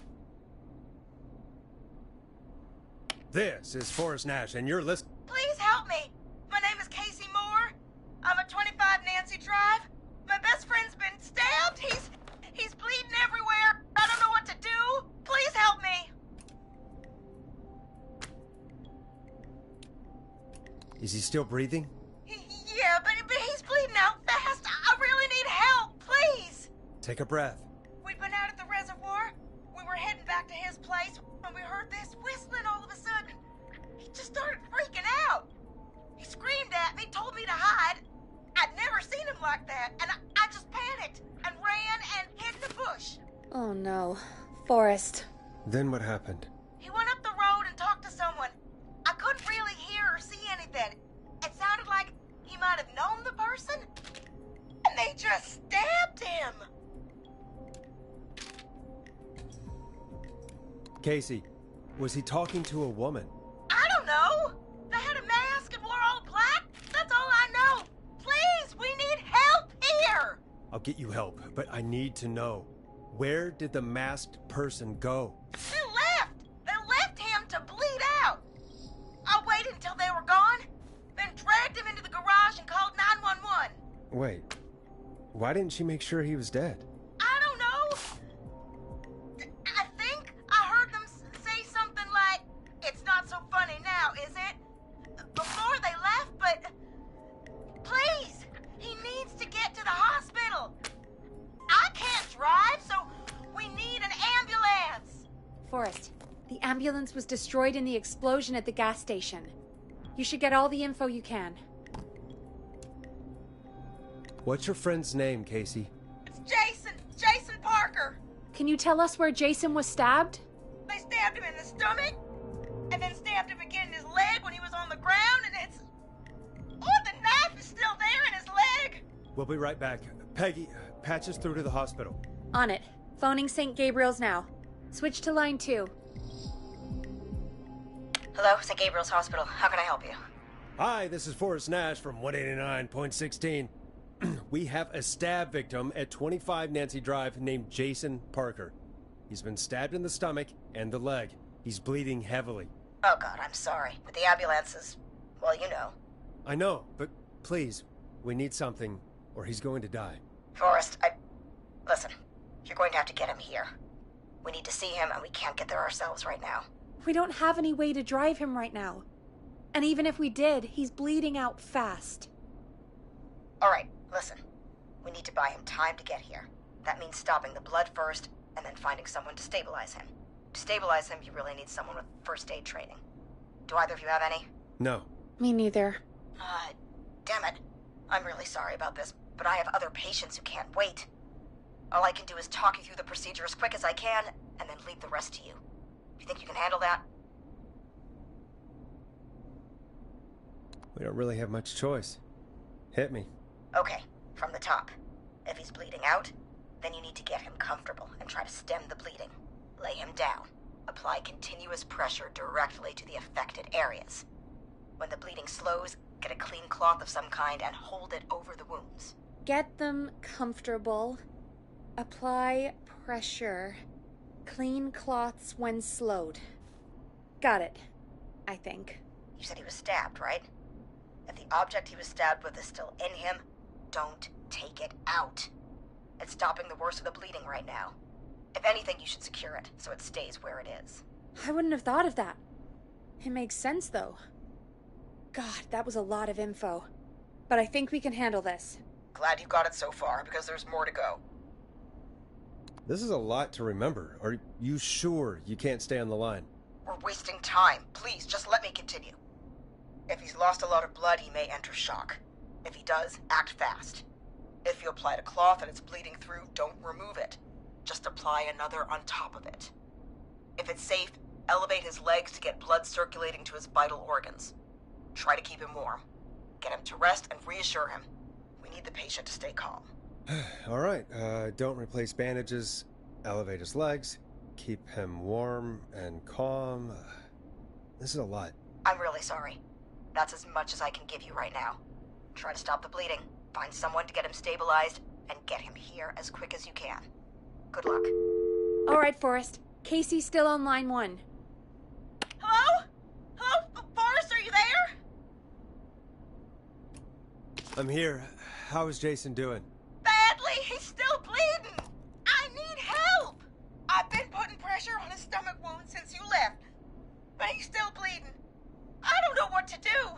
This is Forrest Nash, and you're listening. Please help me. My name is Casey Moore. I'm at 25 Nancy Drive. My best friend's been stabbed. He's bleeding everywhere. I don't know what to do. Please help me. Is he still breathing? Yeah, but he's bleeding out fast. I really need help. Please. Take a breath. We'd been out at the reservoir. We were heading back to his place when we heard this whistling all of a sudden. He just started freaking out. He screamed at me, told me to hide. I'd never seen him like that, and I just panicked and ran and hid in the bush. Oh no. Forrest. Then what happened? He went up the road and talked to someone. I couldn't really hear or see anything. It sounded like he might have known the person, and they just stabbed him. Casey, was he talking to a woman? I don't know. They had a mask and wore all black. That's all I know. Please, we need help here. I'll get you help, but I need to know. Where did the masked person go? They left. They left him to bleed out. I waited until they were gone, then dragged him into the garage and called 911. Wait, why didn't she make sure he was dead? I don't know. I think I heard them say something like, "It's not so funny now, is it?" before they left, but please, he needs to get to the hospital. I can't drive, so we need an ambulance. Forrest, the ambulance was destroyed in the explosion at the gas station. You should get all the info you can. What's your friend's name, Casey? It's Jason Parker. Can you tell us where Jason was stabbed? They stabbed him in the stomach, and then stabbed him again in his leg when he was on the ground, and it's... Oh, the knife is still there in his leg. We'll be right back. Peggy, patch us through to the hospital. On it. Phoning St. Gabriel's now. Switch to line 2. Hello, St. Gabriel's Hospital. How can I help you? Hi, this is Forrest Nash from 189.16. We have a stab victim at 25 Nancy Drive named Jason Parker. He's been stabbed in the stomach and the leg. He's bleeding heavily. Oh, God, I'm sorry. But the ambulance is... well, you know. I know, but please, we need something, or he's going to die. Forrest, listen, you're going to have to get him here. We need to see him, and we can't get there ourselves right now. We don't have any way to drive him right now. And even if we did, he's bleeding out fast. All right, listen. We need to buy him time to get here. That means stopping the blood first, and then finding someone to stabilize him. To stabilize him, you really need someone with first aid training. Do either of you have any? No. Me neither. Damn it. I'm really sorry about this, but I have other patients who can't wait. All I can do is talk you through the procedure as quick as I can, and then leave the rest to you. You think you can handle that? We don't really have much choice. Hit me. Okay, from the top. If he's bleeding out, then you need to get him comfortable and try to stem the bleeding. Lay him down. Apply continuous pressure directly to the affected areas. When the bleeding slows, get a clean cloth of some kind and hold it over the wounds. Get them comfortable. Apply pressure. Clean cloths when slowed. Got it, I think. You said he was stabbed, right? If the object he was stabbed with is still in him, don't take it out. It's stopping the worst of the bleeding right now. If anything, you should secure it so it stays where it is. I wouldn't have thought of that. It makes sense, though. God, that was a lot of info. But I think we can handle this. Glad you got it so far, because there's more to go. This is a lot to remember. Are you sure you can't stay on the line? We're wasting time. Please, just let me continue. If he's lost a lot of blood, he may enter shock. If he does, act fast. If you applied a cloth and it's bleeding through, don't remove it. Just apply another on top of it. If it's safe, elevate his legs to get blood circulating to his vital organs. Try to keep him warm. Get him to rest and reassure him. We need the patient to stay calm. All right, don't replace bandages. elevate his legs, keep him warm and calm. This is a lot. I'm really sorry. That's as much as I can give you right now. Try to stop the bleeding, find someone to get him stabilized, and get him here as quick as you can. Good luck. All right, Forrest. Casey's still on line 1. Hello? Hello? Forrest, are you there? I'm here. How is Jason doing? Badly. He's still bleeding. I need help. I've been putting pressure on his stomach wound since you left, but he's still bleeding. I don't know what to do.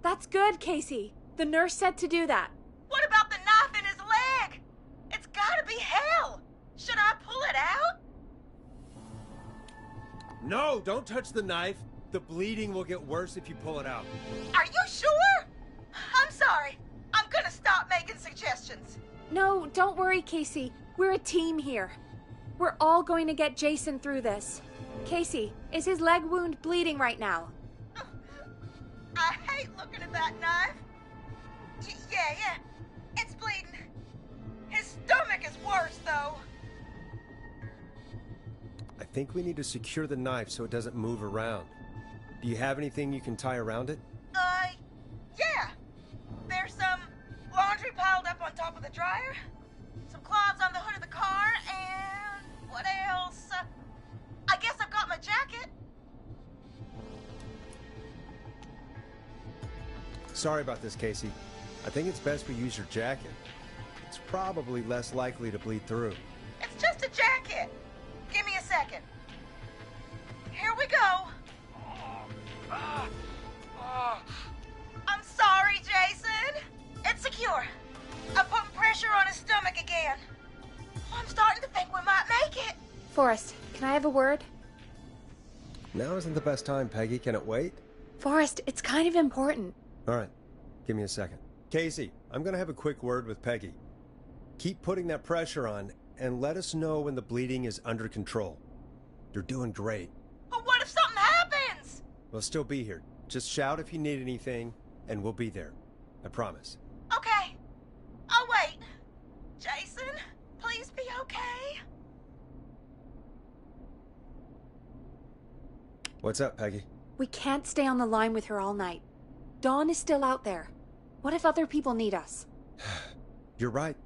That's good, Casey. The nurse said to do that. What about the knife in his leg? It's gotta be hell. Should I pull it out? No, don't touch the knife. The bleeding will get worse if you pull it out. Are you sure? I'm sorry. I'm gonna stop making suggestions. No, don't worry, Casey. We're a team here. We're all going to get Jason through this. Casey, is his leg wound bleeding right now? I hate looking at that knife. Yeah. It's bleeding. His stomach is worse, though. I think we need to secure the knife so it doesn't move around. Do you have anything you can tie around it? Yeah. There's some laundry piled up on top of the dryer, some cloths on the hood of the car, and what else? I guess I've got my jacket. Sorry about this, Casey. I think it's best we use your jacket. It's probably less likely to bleed through. It's just a jacket. Give me a second. Here we go. I'm sorry, Jason. It's secure. I'm putting pressure on his stomach again. I'm starting to think we might make it. Forrest, can I have a word? Now isn't the best time, Peggy. Can it wait? Forrest, it's kind of important. All right. Give me a second. Casey, I'm going to have a quick word with Peggy. Keep putting that pressure on and let us know when the bleeding is under control. You're doing great. But what if something happens? We'll still be here. Just shout if you need anything, and we'll be there. I promise. Okay. I'll wait. Jason, please be okay. What's up, Peggy? We can't stay on the line with her all night. Dawn is still out there. What if other people need us? You're right.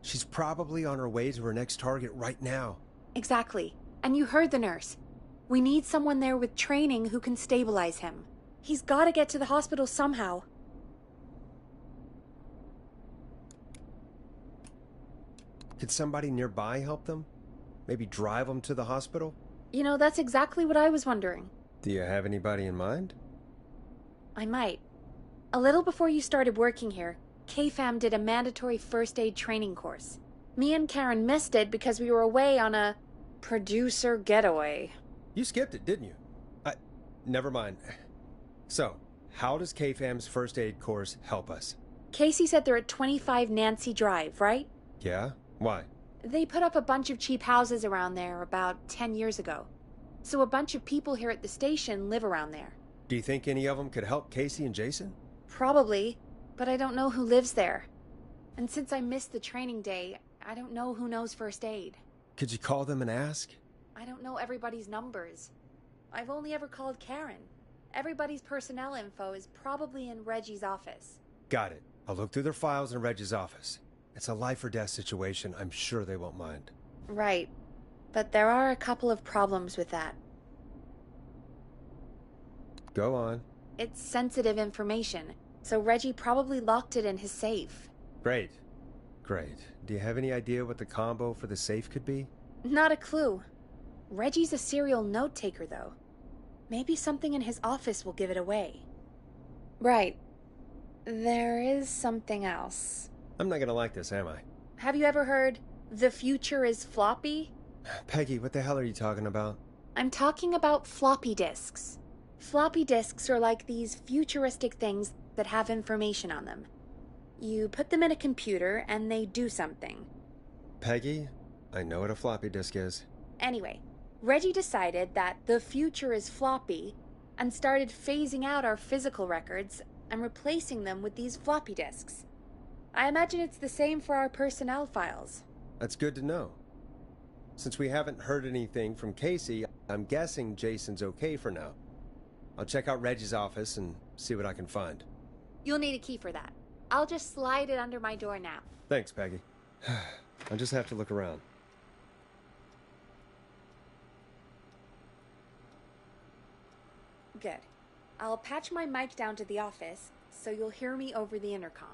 She's probably on her way to her next target right now. Exactly. And you heard the nurse. We need someone there with training who can stabilize him. He's got to get to the hospital somehow. Could somebody nearby help them? Maybe drive them to the hospital? You know, that's exactly what I was wondering. Do you have anybody in mind? I might. A little before you started working here, KFAM did a mandatory first aid training course. Me and Karen missed it because we were away on a producer getaway. You skipped it, didn't you? Never mind. So, how does KFAM's first aid course help us? Casey said they're at 25 Nancy Drive, right? Yeah? Why? They put up a bunch of cheap houses around there about 10 years ago. So a bunch of people here at the station live around there. Do you think any of them could help Casey and Jason? Probably, but I don't know who lives there. And since I missed the training day, I don't know who knows first aid. Could you call them and ask? I don't know everybody's numbers. I've only ever called Karen. Everybody's personnel info is probably in Reggie's office. Got it. I'll look through their files in Reggie's office. It's a life or death situation. I'm sure they won't mind. Right. But there are a couple of problems with that. Go on. It's sensitive information, so Reggie probably locked it in his safe. Great. Great. Do you have any idea what the combo for the safe could be? Not a clue. Reggie's a serial note-taker, though. Maybe something in his office will give it away. Right. There is something else. I'm not gonna like this, am I? Have you ever heard, "The future is floppy"? Peggy, what the hell are you talking about? I'm talking about floppy disks. Floppy disks are like these futuristic things that have information on them. You put them in a computer and they do something. Peggy, I know what a floppy disk is. Anyway, Reggie decided that the future is floppy and started phasing out our physical records and replacing them with these floppy disks. I imagine it's the same for our personnel files. That's good to know. Since we haven't heard anything from Casey, I'm guessing Jason's okay for now. I'll check out Reggie's office and see what I can find. You'll need a key for that. I'll just slide it under my door now. Thanks, Peggy. I'll just have to look around. Good. I'll patch my mic down to the office, so you'll hear me over the intercom.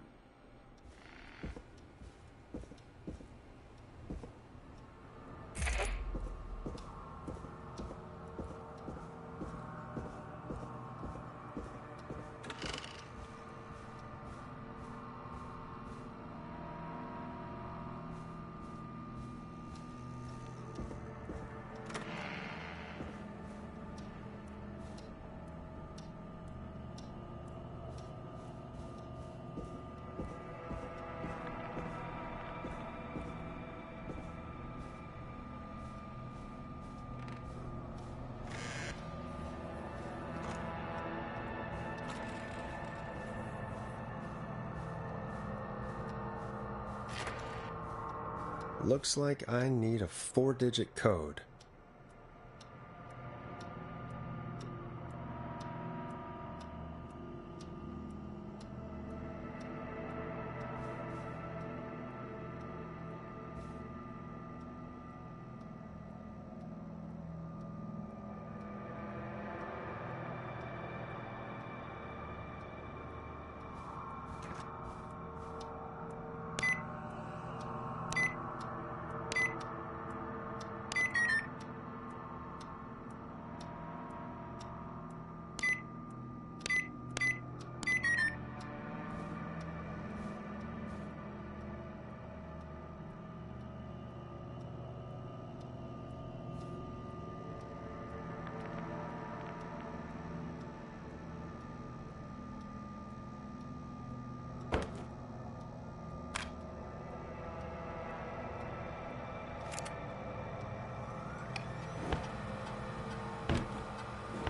Looks like I need a 4-digit code.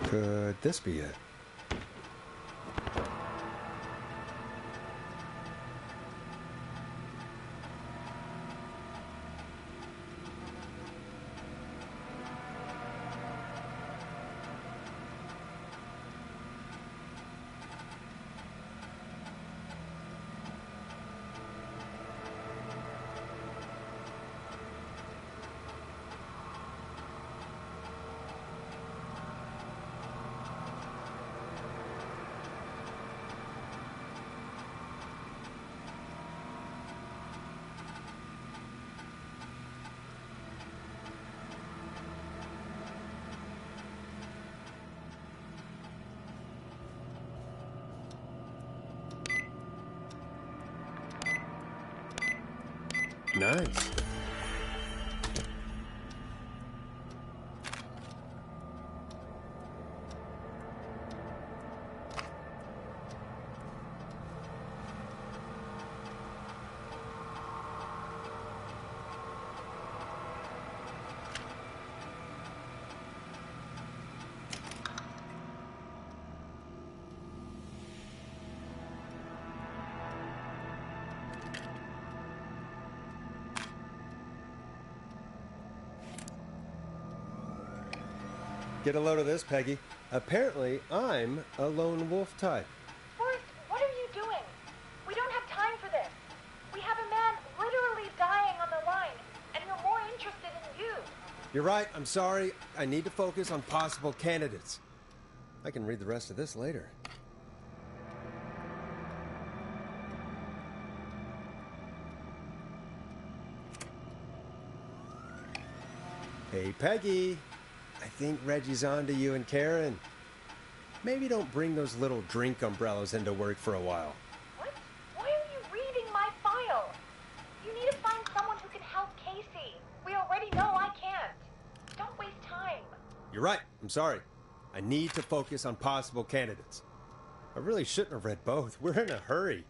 Could this be it? Nice. Get a load of this, Peggy. Apparently, I'm a lone wolf type. Forrest, what are you doing? We don't have time for this. We have a man literally dying on the line, and we're more interested in you. You're right. I'm sorry. I need to focus on possible candidates. I can read the rest of this later. Hey, Peggy. I think Reggie's on to you and Karen. Maybe don't bring those little drink umbrellas into work for a while. What? Why are you reading my file? You need to find someone who can help Casey. We already know I can't. Don't waste time. You're right. I'm sorry. I need to focus on possible candidates. I really shouldn't have read both. We're in a hurry.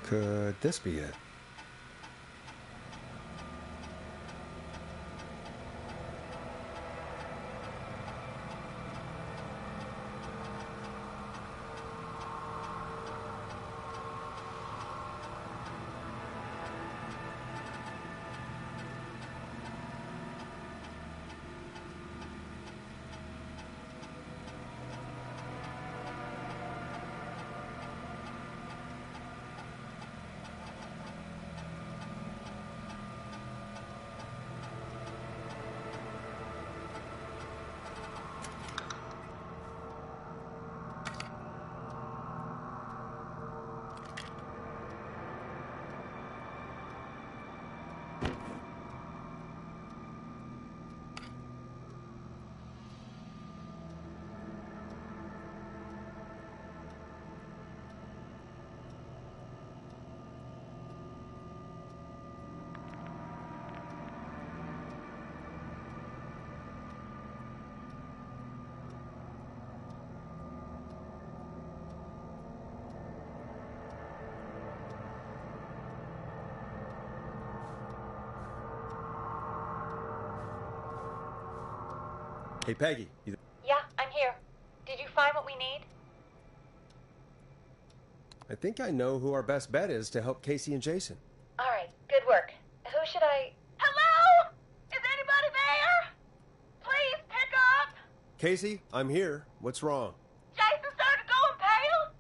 Could this be it? Hey, Peggy. Yeah, I'm here. Did you find what we need? I think I know who our best bet is to help Casey and Jason. All right, good work. Who should I... Hello? Is anybody there? Please pick up. Casey, I'm here. What's wrong? Jason started going pale.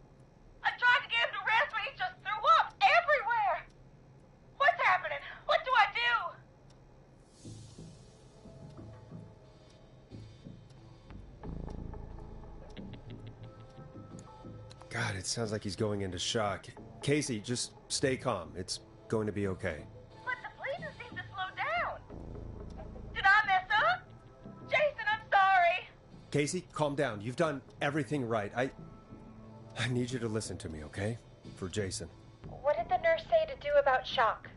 I tried to get him to rest, but he just threw up everywhere. What's happening? What do I do? God, it sounds like he's going into shock. Casey, just stay calm. It's going to be okay. But the bleeding seemed to slow down. Did I mess up? Jason, I'm sorry. Casey, calm down. You've done everything right. I need you to listen to me, okay? For Jason. What did the nurse say to do about shock?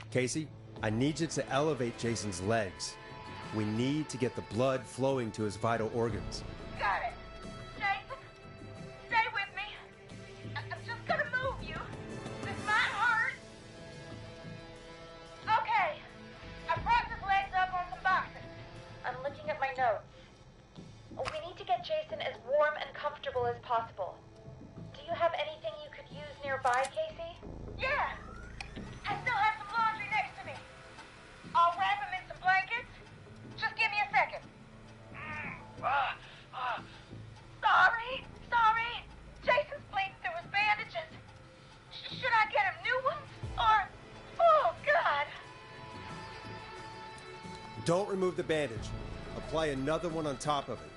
Casey, I need you to elevate Jason's legs. We need to get the blood flowing to his vital organs. Got it. Jason, stay with me. I'm just gonna move you. This might hurt. Okay. I propped his legs up on some boxes. I'm looking at my notes. We need to get Jason as warm and comfortable as possible. Do you have anything you could use nearby, Casey? Yeah. I still have some laundry next to me. I'll wrap him in some blankets. Just give me a second. Sorry. Jason's bleeding through his bandages. Should I get him new ones? Or... Oh, God. Don't remove the bandage. Apply another one on top of it.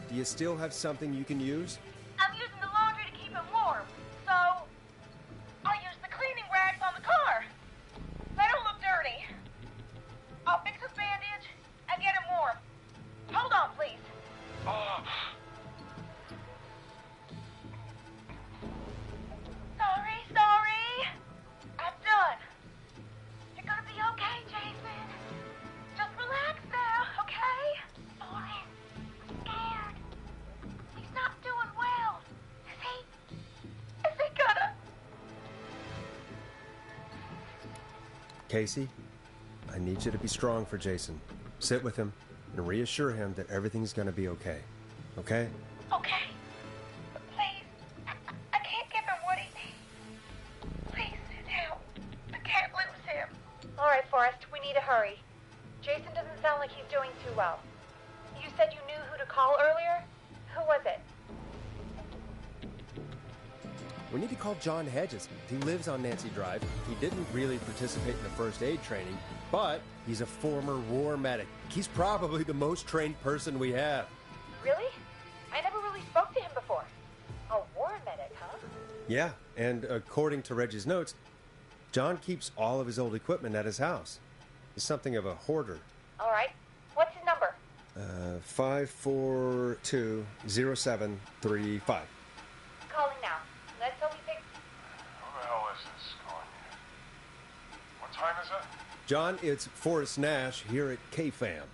Do you still have something you can use? I'm using the laundry to keep him warm. So... I'll use the cleaning rags on the car. They don't look dirty. I'll fix his bandage and get him warm. Hold on, please. Sorry. I'm done. You're gonna be okay, Jason. Just relax now, okay? Sorry. I'm scared. He's not doing well. Is he gonna... Casey, I need you to be strong for Jason. Sit with him and reassure him that everything's going to be okay. Okay? Okay. But please, I can't give him what he needs. Please sit down. I can't lose him. All right, Forrest, we need to hurry. Jason doesn't sound like he's doing too well. You said you knew who to call earlier? Who was it? We need to call John Hedges. He lives on Nancy Drive. He didn't really participate in the first aid training, but he's a former war medic. He's probably the most trained person we have. Really? I never really spoke to him before. A war medic, huh? Yeah, and according to Reggie's notes, John keeps all of his old equipment at his house. He's something of a hoarder. All right. What's his number? 5420735. Calling now. Let's hope he picks... Who the hell is this calling you? What time is it? John, it's Forrest Nash here at KFAM.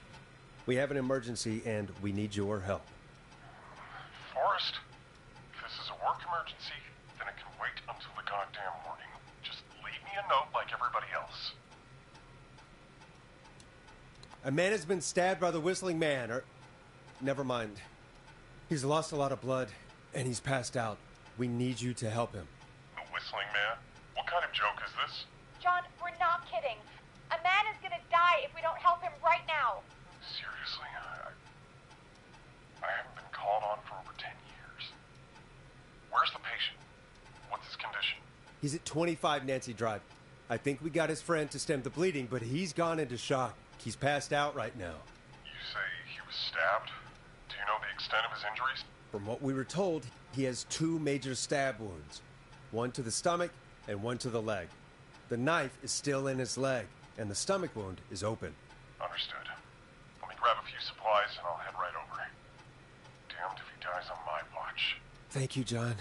We have an emergency and we need your help. Forrest? If this is a work emergency, then A man has been stabbed by the Whistling Man, or... Never mind. He's lost a lot of blood, and he's passed out. We need you to help him. The Whistling Man? What kind of joke is this? John, we're not kidding. A man is gonna die if we don't help him right now. Seriously, I haven't been called on for over 10 years. Where's the patient? What's his condition? He's at 25 Nancy Drive. I think we got his friend to stem the bleeding, but he's gone into shock. He's passed out right now. You say he was stabbed? Do you know the extent of his injuries? From what we were told, he has 2 major stab wounds. One to the stomach and one to the leg. The knife is still in his leg, and the stomach wound is open. Understood. Let me grab a few supplies and I'll head right over. Damned if he dies on my watch. Thank you, John.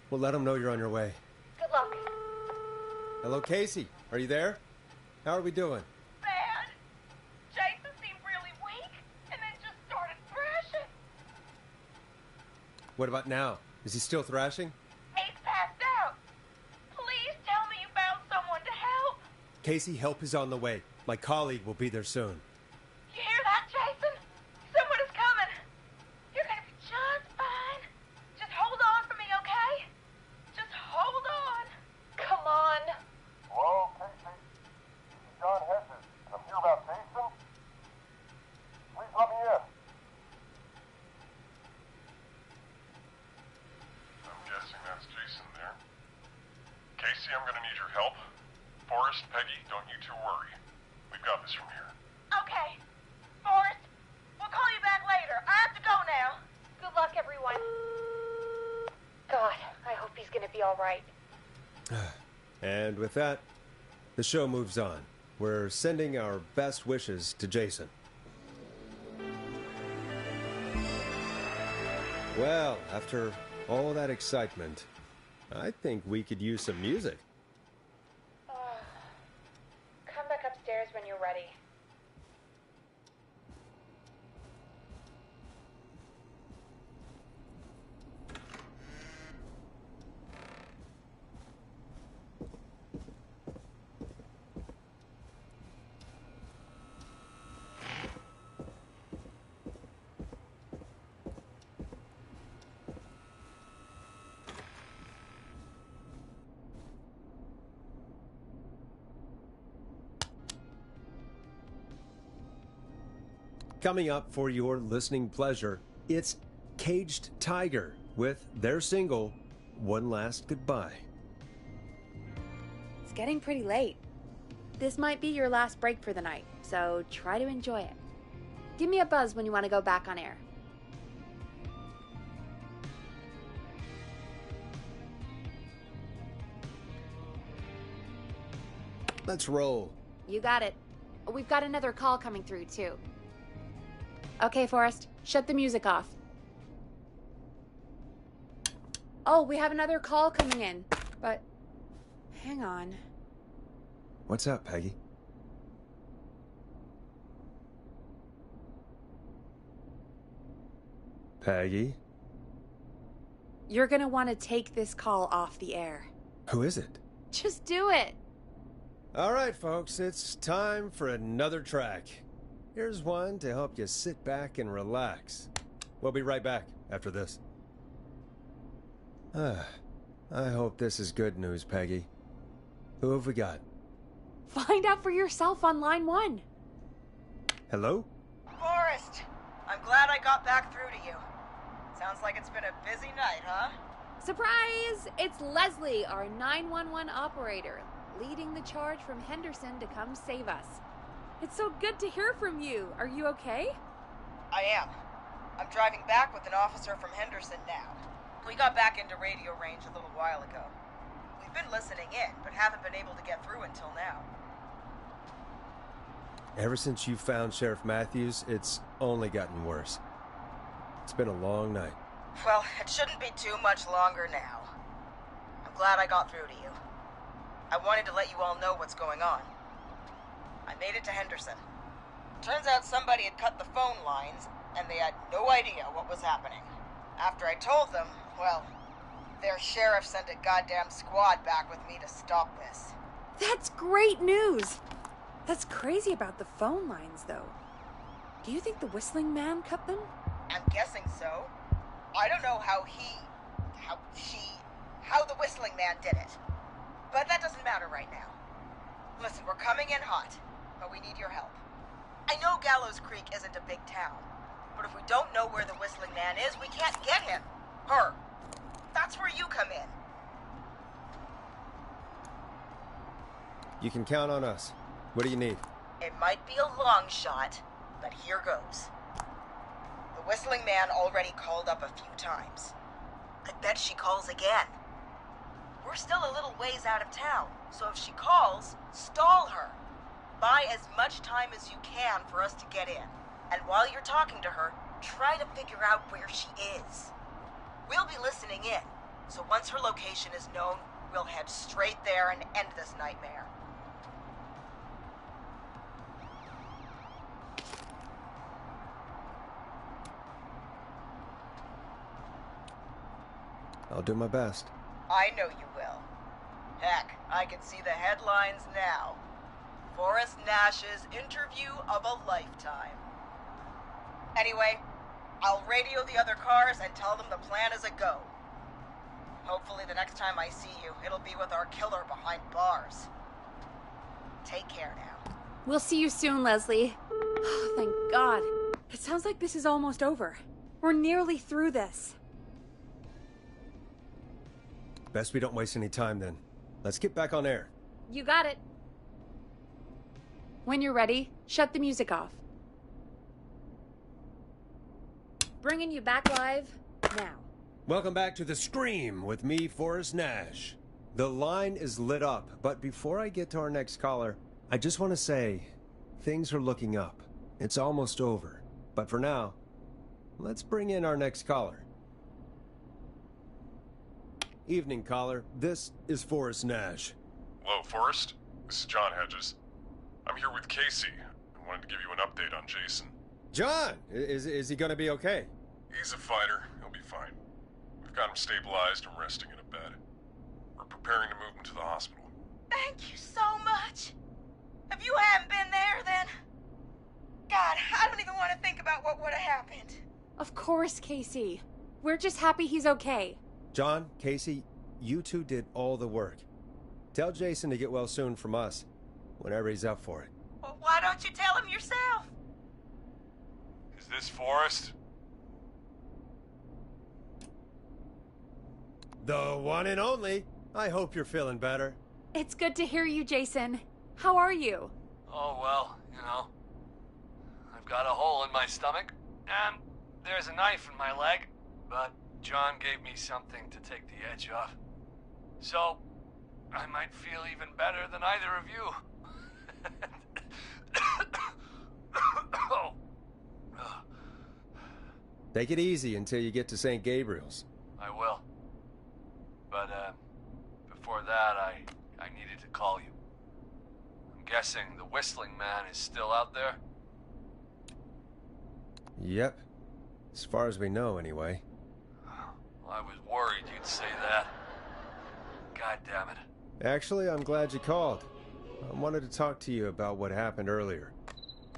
We'll let him know you're on your way. Good luck. Hello, Casey. Are you there? How are we doing? Bad. Jason seemed really weak and then just started thrashing. What about now? Is he still thrashing? He's passed out. Please tell me you found someone to help. Casey, help is on the way. My colleague will be there soon. You hear that, Jason? Someone is coming. You're gonna be just fine. Just hold on for me, okay? Just hold on. Come on. Hello, Casey. This is John Hedges. I'm here about Jason. Please let me in. I'm guessing that's Jason there. Casey, I'm gonna need your help. Forrest, Peggy, don't you two worry. We've got this from here. Okay. Forrest, we'll call you back later. I have to go now. Good luck, everyone. God, I hope he's gonna be all right. And with that, the show moves on. We're sending our best wishes to Jason. Well, after all that excitement, I think we could use some music. Come back upstairs when you're ready. Coming up for your listening pleasure, it's Caged Tiger with their single, One Last Goodbye. It's getting pretty late. This might be your last break for the night, so try to enjoy it. Give me a buzz when you want to go back on air. Let's roll. You got it. We've got another call coming through, too. Okay, Forrest, shut the music off. Oh, we have another call coming in, but hang on. What's up, Peggy? Peggy? You're gonna want to take this call off the air. Who is it? Just do it. All right, folks, it's time for another track. Here's one to help you sit back and relax. We'll be right back after this. I hope this is good news, Peggy. Who have we got? Find out for yourself on line 1. Hello? Forrest, I'm glad I got back through to you. Sounds like it's been a busy night, huh? Surprise! It's Leslie, our 911 operator, leading the charge from Henderson to come save us. It's so good to hear from you. Are you okay? I am. I'm driving back with an officer from Henderson now. We got back into radio range a little while ago. We've been listening in, but haven't been able to get through until now. Ever since you found Sheriff Matthews, it's only gotten worse. It's been a long night. Well, it shouldn't be too much longer now. I'm glad I got through to you. I wanted to let you all know what's going on. I made it to Henderson. Turns out somebody had cut the phone lines, and they had no idea what was happening. After I told them, well, their sheriff sent a goddamn squad back with me to stop this. That's great news. That's crazy about the phone lines, though. Do you think the Whistling Man cut them? I'm guessing so. I don't know how the Whistling Man did it. But that doesn't matter right now. Listen, we're coming in hot, but we need your help. I know Gallows Creek isn't a big town, but if we don't know where the Whistling Man is, we can't get him. Her. That's where you come in. You can count on us. What do you need? It might be a long shot, but here goes. The Whistling Man already called up a few times. I bet she calls again. We're still a little ways out of town, so if she calls, stall her. Buy as much time as you can for us to get in. And while you're talking to her, try to figure out where she is. We'll be listening in, so once her location is known, we'll head straight there and end this nightmare. I'll do my best. I know you will. Heck, I can see the headlines now. Forrest Nash's interview of a lifetime. Anyway, I'll radio the other cars and tell them the plan is a go. Hopefully the next time I see you, it'll be with our killer behind bars. Take care now. We'll see you soon, Leslie. Oh, thank God. It sounds like this is almost over. We're nearly through this. Best we don't waste any time then. Let's get back on air. You got it. When you're ready, shut the music off. Bringing you back live now. Welcome back to The Scream with me, Forrest Nash. The line is lit up, but before I get to our next caller, I just want to say, things are looking up. It's almost over. But for now, let's bring in our next caller. Evening, caller. This is Forrest Nash. Hello, Forrest. This is John Hedges. I'm here with Casey. I wanted to give you an update on Jason. John! Is he gonna be okay? He's a fighter. He'll be fine. We've got him stabilized and resting in a bed. We're preparing to move him to the hospital. Thank you so much. If you hadn't been there, then... God, I don't even want to think about what would have happened. Of course, Casey. We're just happy he's okay. John, Casey, you two did all the work. Tell Jason to get well soon from us, whenever he's up for it. Well, why don't you tell him yourself? Is this Forrest? The one and only. I hope you're feeling better. It's good to hear you, Jason. How are you? Oh, well, you know. I've got a hole in my stomach, and there's a knife in my leg, but John gave me something to take the edge off. So, I might feel even better than either of you. Oh. Take it easy until you get to St. Gabriel's. I will. But, before that, I needed to call you. I'm guessing the Whistling Man is still out there? Yep. As far as we know, anyway. Well, I was worried you'd say that. God damn it. Actually, I'm glad you called. I wanted to talk to you about what happened earlier.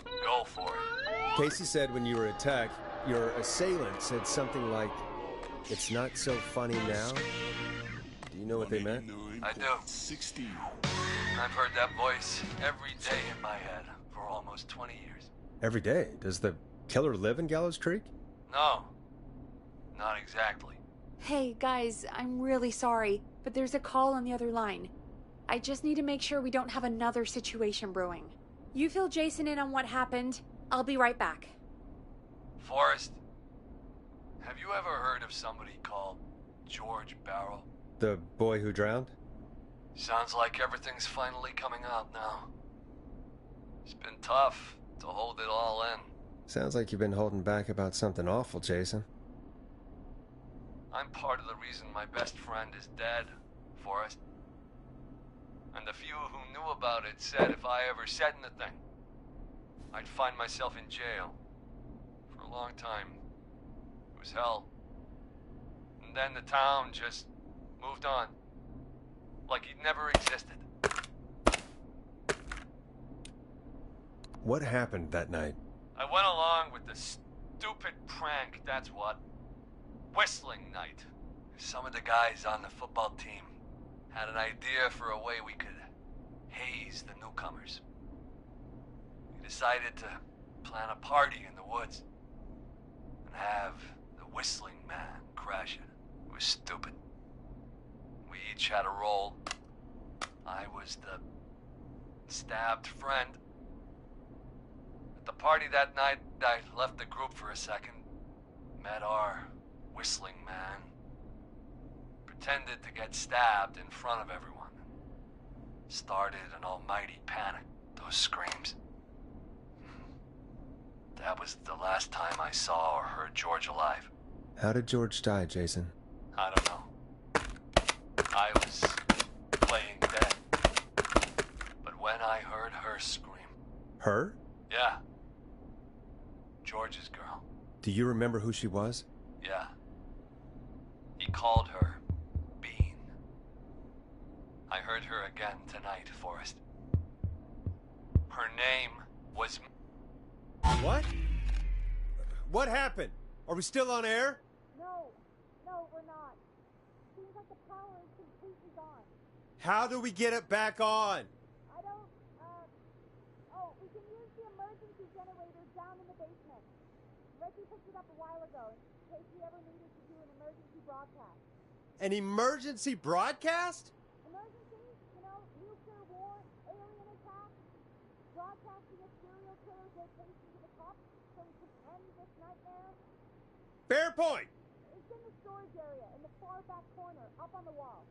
Go for it. Casey said when you were attacked, your assailant said something like, "It's not so funny now." Do you know what they meant? I do. 60. I've heard that voice every day in my head for almost 20 years. Every day? Does the killer live in Gallows Creek? No. Not exactly. Hey, guys, I'm really sorry, but there's a call on the other line. I just need to make sure we don't have another situation brewing. You fill Jason in on what happened. I'll be right back. Forrest, have you ever heard of somebody called George Barrow? The boy who drowned? Sounds like everything's finally coming out now. It's been tough to hold it all in. Sounds like you've been holding back about something awful, Jason. I'm part of the reason my best friend is dead, Forrest. And the few who knew about it said if I ever said anything, I'd find myself in jail. For a long time. It was hell. And then the town just moved on. Like he'd never existed. What happened that night? I went along with the stupid prank, that's what. Whistling night. Some of the guys on the football team had an idea for a way we could haze the newcomers. We decided to plan a party in the woods and have the Whistling Man crash it. It was stupid. We each had a role. I was the stabbed friend. At the party that night, I left the group for a second, met our Whistling Man, pretended to get stabbed in front of everyone. Started an almighty panic. Those screams. That was the last time I saw or heard George alive. How did George die, Jason? I don't know. I was playing dead. But when I heard her scream... Her? Yeah. George's girl. Do you remember who she was? Yeah. He called her Bean. I heard her again tonight, Forrest. Her name was... What? What happened? Are we still on air? No, we're not. Seems like the power is completely gone. How do we get it back on? I don't, we can use the emergency generator down in the basement. Reggie picked it up a while ago in case we ever needed to do an emergency broadcast. An emergency broadcast? Emergency? You know, nuclear war, alien attack, broadcasting a serial killer's location to the cops so we can end this nightmare. Fair point! It's in the storage area in the far back corner, up on the wall.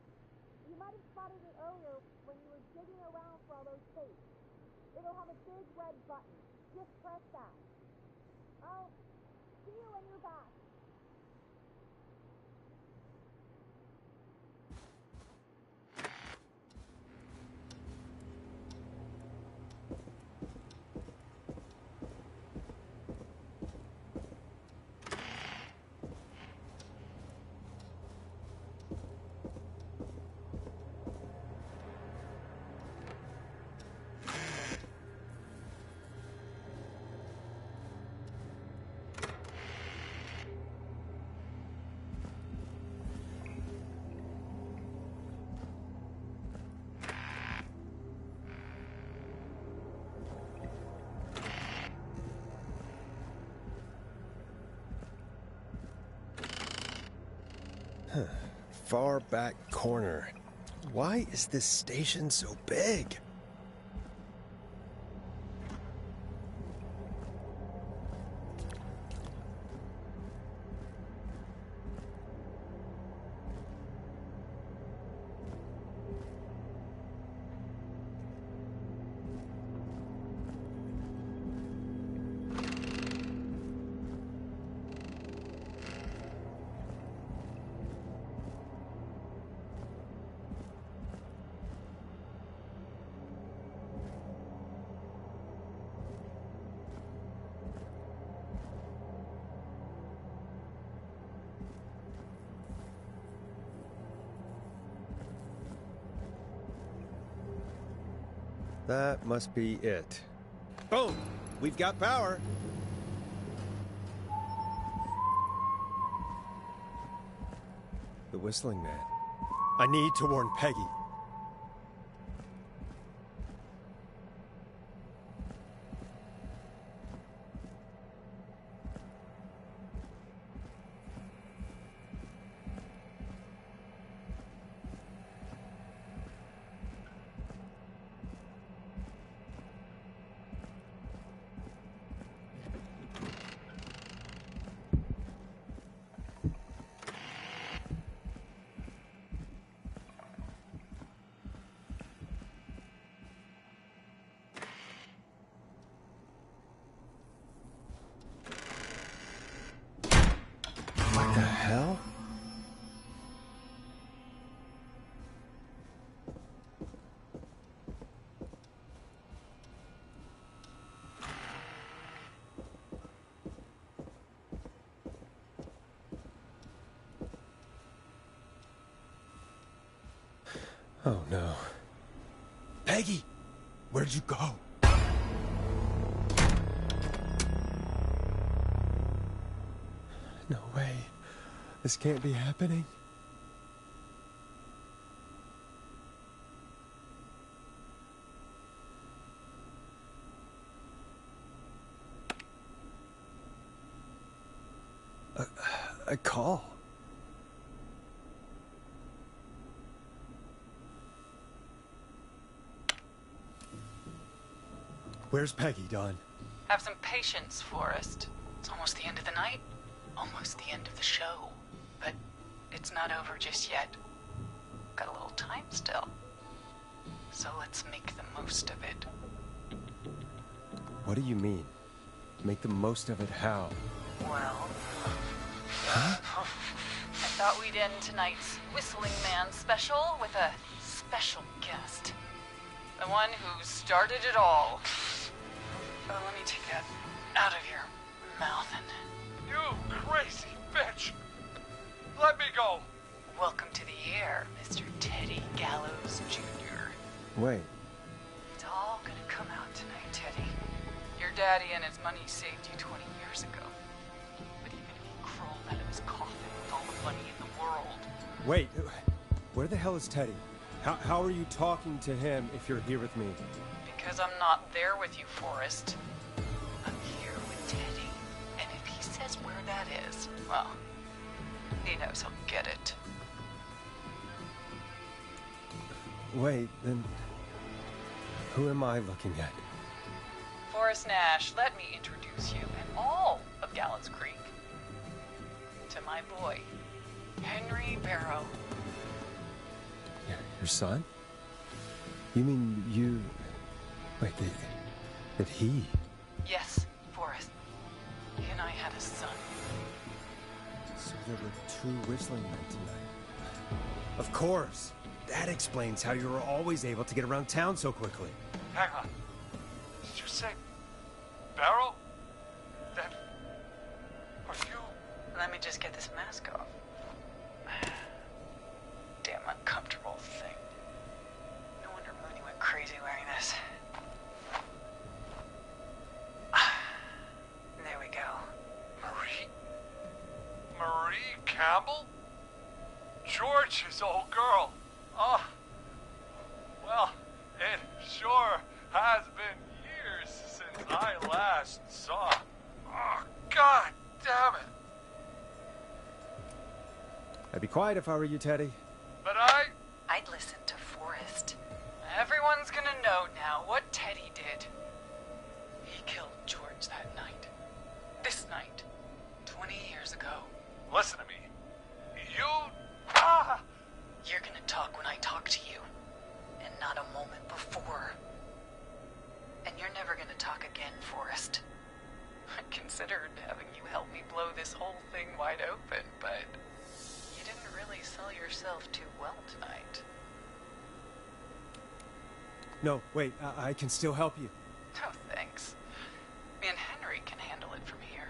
You might have spotted it earlier when you were digging around for all those tapes. It'll have a big red button. Just press that. I'll see you when you're back. Far back corner. Why is this station so big? That must be it. Boom! We've got power. The Whistling Man. I need to warn Peggy. What the hell? Oh no. Peggy! Where'd you go? No way. This can't be happening. A call. Where's Peggy, Don? Have some patience, Forrest. It's almost the end of the night. Almost the end of the show. But it's not over just yet. Got a little time still. So let's make the most of it. What do you mean? Make the most of it how? Well... Huh? I thought we'd end tonight's Whistling Man special with a special guest. The one who started it all. Oh, let me take that out of your mouth and... You crazy bitch! Let me go! Welcome to the air, Mr. Teddy Gallows Jr. Wait. It's all gonna come out tonight, Teddy. Your daddy and his money saved you 20 years ago. But even if he crawled out of his coffin with all the money in the world... Wait, where the hell is Teddy? How are you talking to him if you're here with me? Because I'm not there with you, Forrest. I'm here with Teddy. And if he says where that is, well, he knows he'll get it. Wait, then... Who am I looking at? Forrest Nash, let me introduce you and all of Gallows Creek to my boy, Henry Barrow. Your son? You mean you... Wait, that he... Yes, Forrest. He and I had a son. So there were two whistling men tonight. Of course. That explains how you were always able to get around town so quickly. Hang on. Did you say Barrow? Then are you? Let me just get this mask off. Damn uncomfortable thing. No wonder Mooney went crazy wearing this. There we go. Marie Campbell? George's old girl. Oh, well, it sure has been years since I last saw. Oh, God damn it. I'd be quiet if I were you, Teddy. But I'd listen to Forrest. Everyone's gonna know now what Teddy did. He killed George that night. This night. 20 years ago. Listen to me. You... You're gonna talk when I talk to you. And not a moment before. And you're never gonna talk again, Forrest. I considered having you help me blow this whole thing wide open, but... you didn't really sell yourself too well tonight. No, wait, I can still help you. No, thanks. Me and Henry can handle it from here.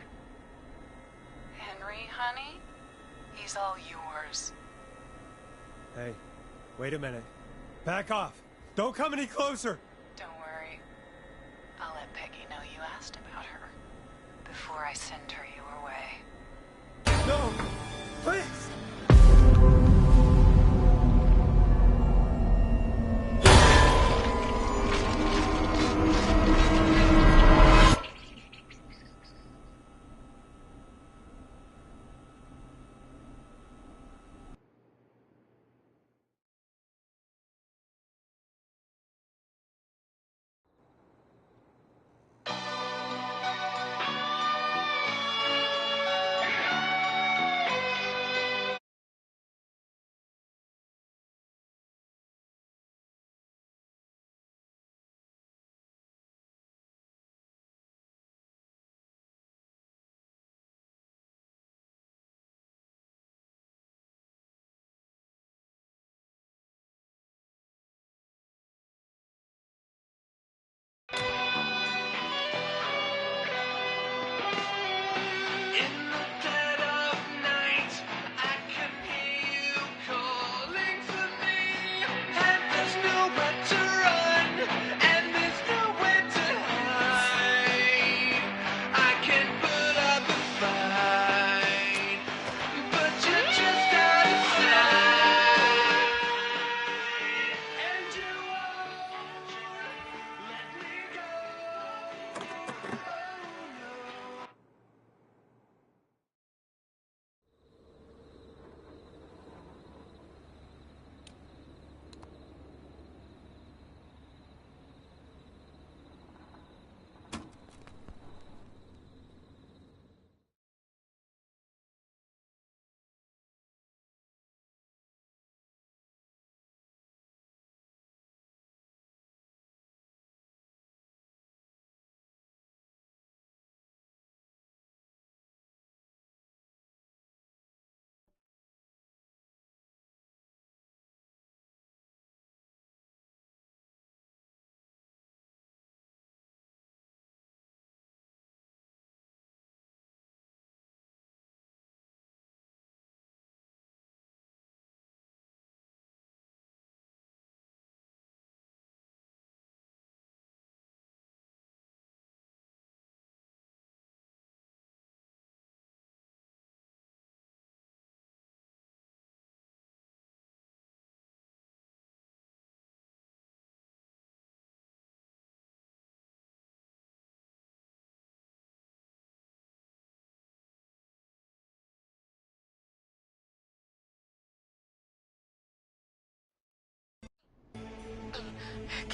Henry, honey? He's all yours. Hey, wait a minute. Back off. Don't come any closer. Don't worry. I'll let Peggy know you asked about her before I send her your way. No! Please!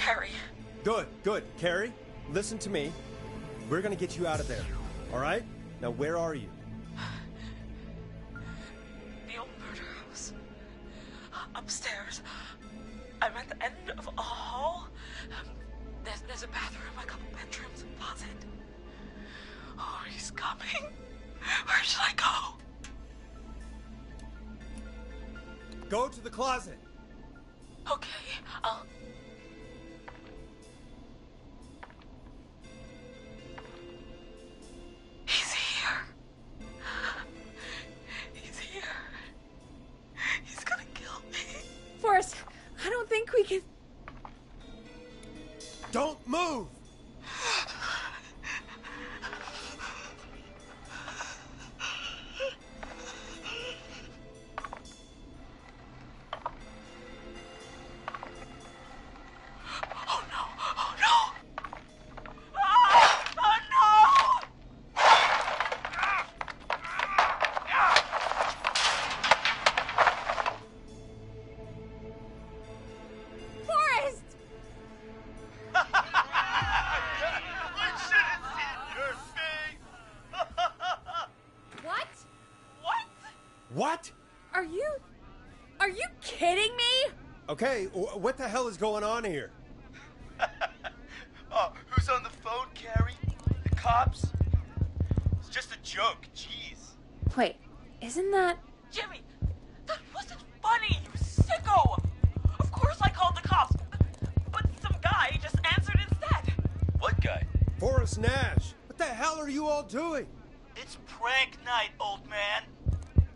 Carrie. Good, good. Carrie, listen to me. We're gonna get you out of there, all right? Now, where are you? The old murder house. Upstairs. I'm at the end of a hall. There's a bathroom, a couple bedrooms, a closet. Oh, he's coming. Where should I go? Go to the closet. Okay, I'll... He's here. He's here. He's gonna kill me. Forrest, I don't think we can... Don't move! Oh no! Oh no! Oh no! Forrest! What? What? Are you kidding me? Okay, what the hell is going on here? Oh, who's on the phone, Carrie? The cops? It's just a joke, jeez. Wait, isn't that... Jimmy, that wasn't funny, you sicko! Of course I called the cops, but some guy just answered instead. What guy? Forrest Nash, what the hell are you all doing? It's prank night, old man.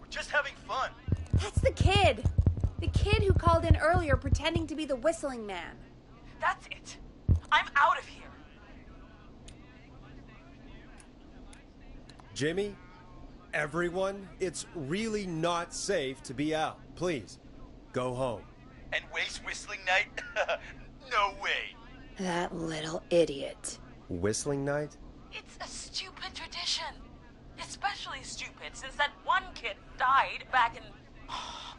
We're just having fun. That's the kid! The kid who called in earlier pretending to be the whistling man. That's it. I'm out of here. Jimmy, everyone, it's really not safe to be out. Please, go home. And waste whistling night? No way. That little idiot. Whistling night? It's a stupid tradition. Especially stupid since that one kid died back in...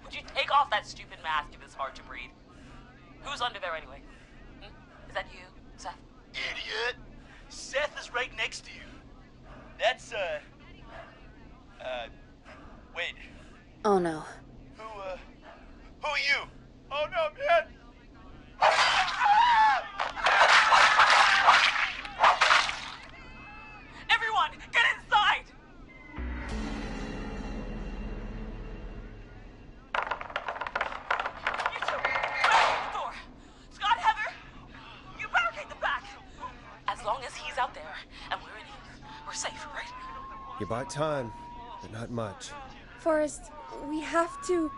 Would you take off that stupid mask if it's hard to breathe? Who's under there anyway? Is that you, Seth? Idiot. Seth is right next to you. That's, wait. Oh no. Who are you? Oh no, man! Everyone, get inside! You two, barricade the door. Scott, Heather, you barricade the back. As long as he's out there and we're in here, we're safe, right? You bought time, but not much. Forrest, we have to...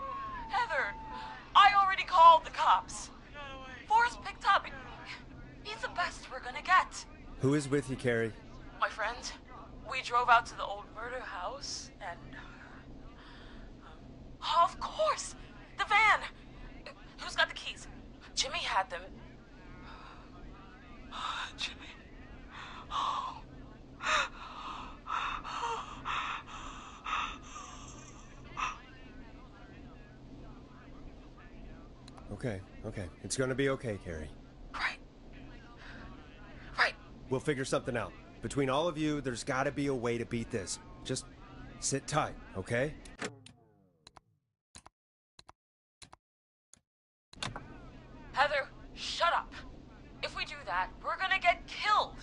Heather, I already called the cops. Forrest picked up. He's the best we're gonna get. Who is with you, Carrie? My friend, we drove out to the old murder house and... of course! The van! Who's got the keys? Jimmy had them. Jimmy. Oh. Okay. It's gonna be okay, Carrie. Right. We'll figure something out. Between all of you, there's gotta be a way to beat this. Just sit tight, okay? Heather, shut up. If we do that, we're gonna get killed.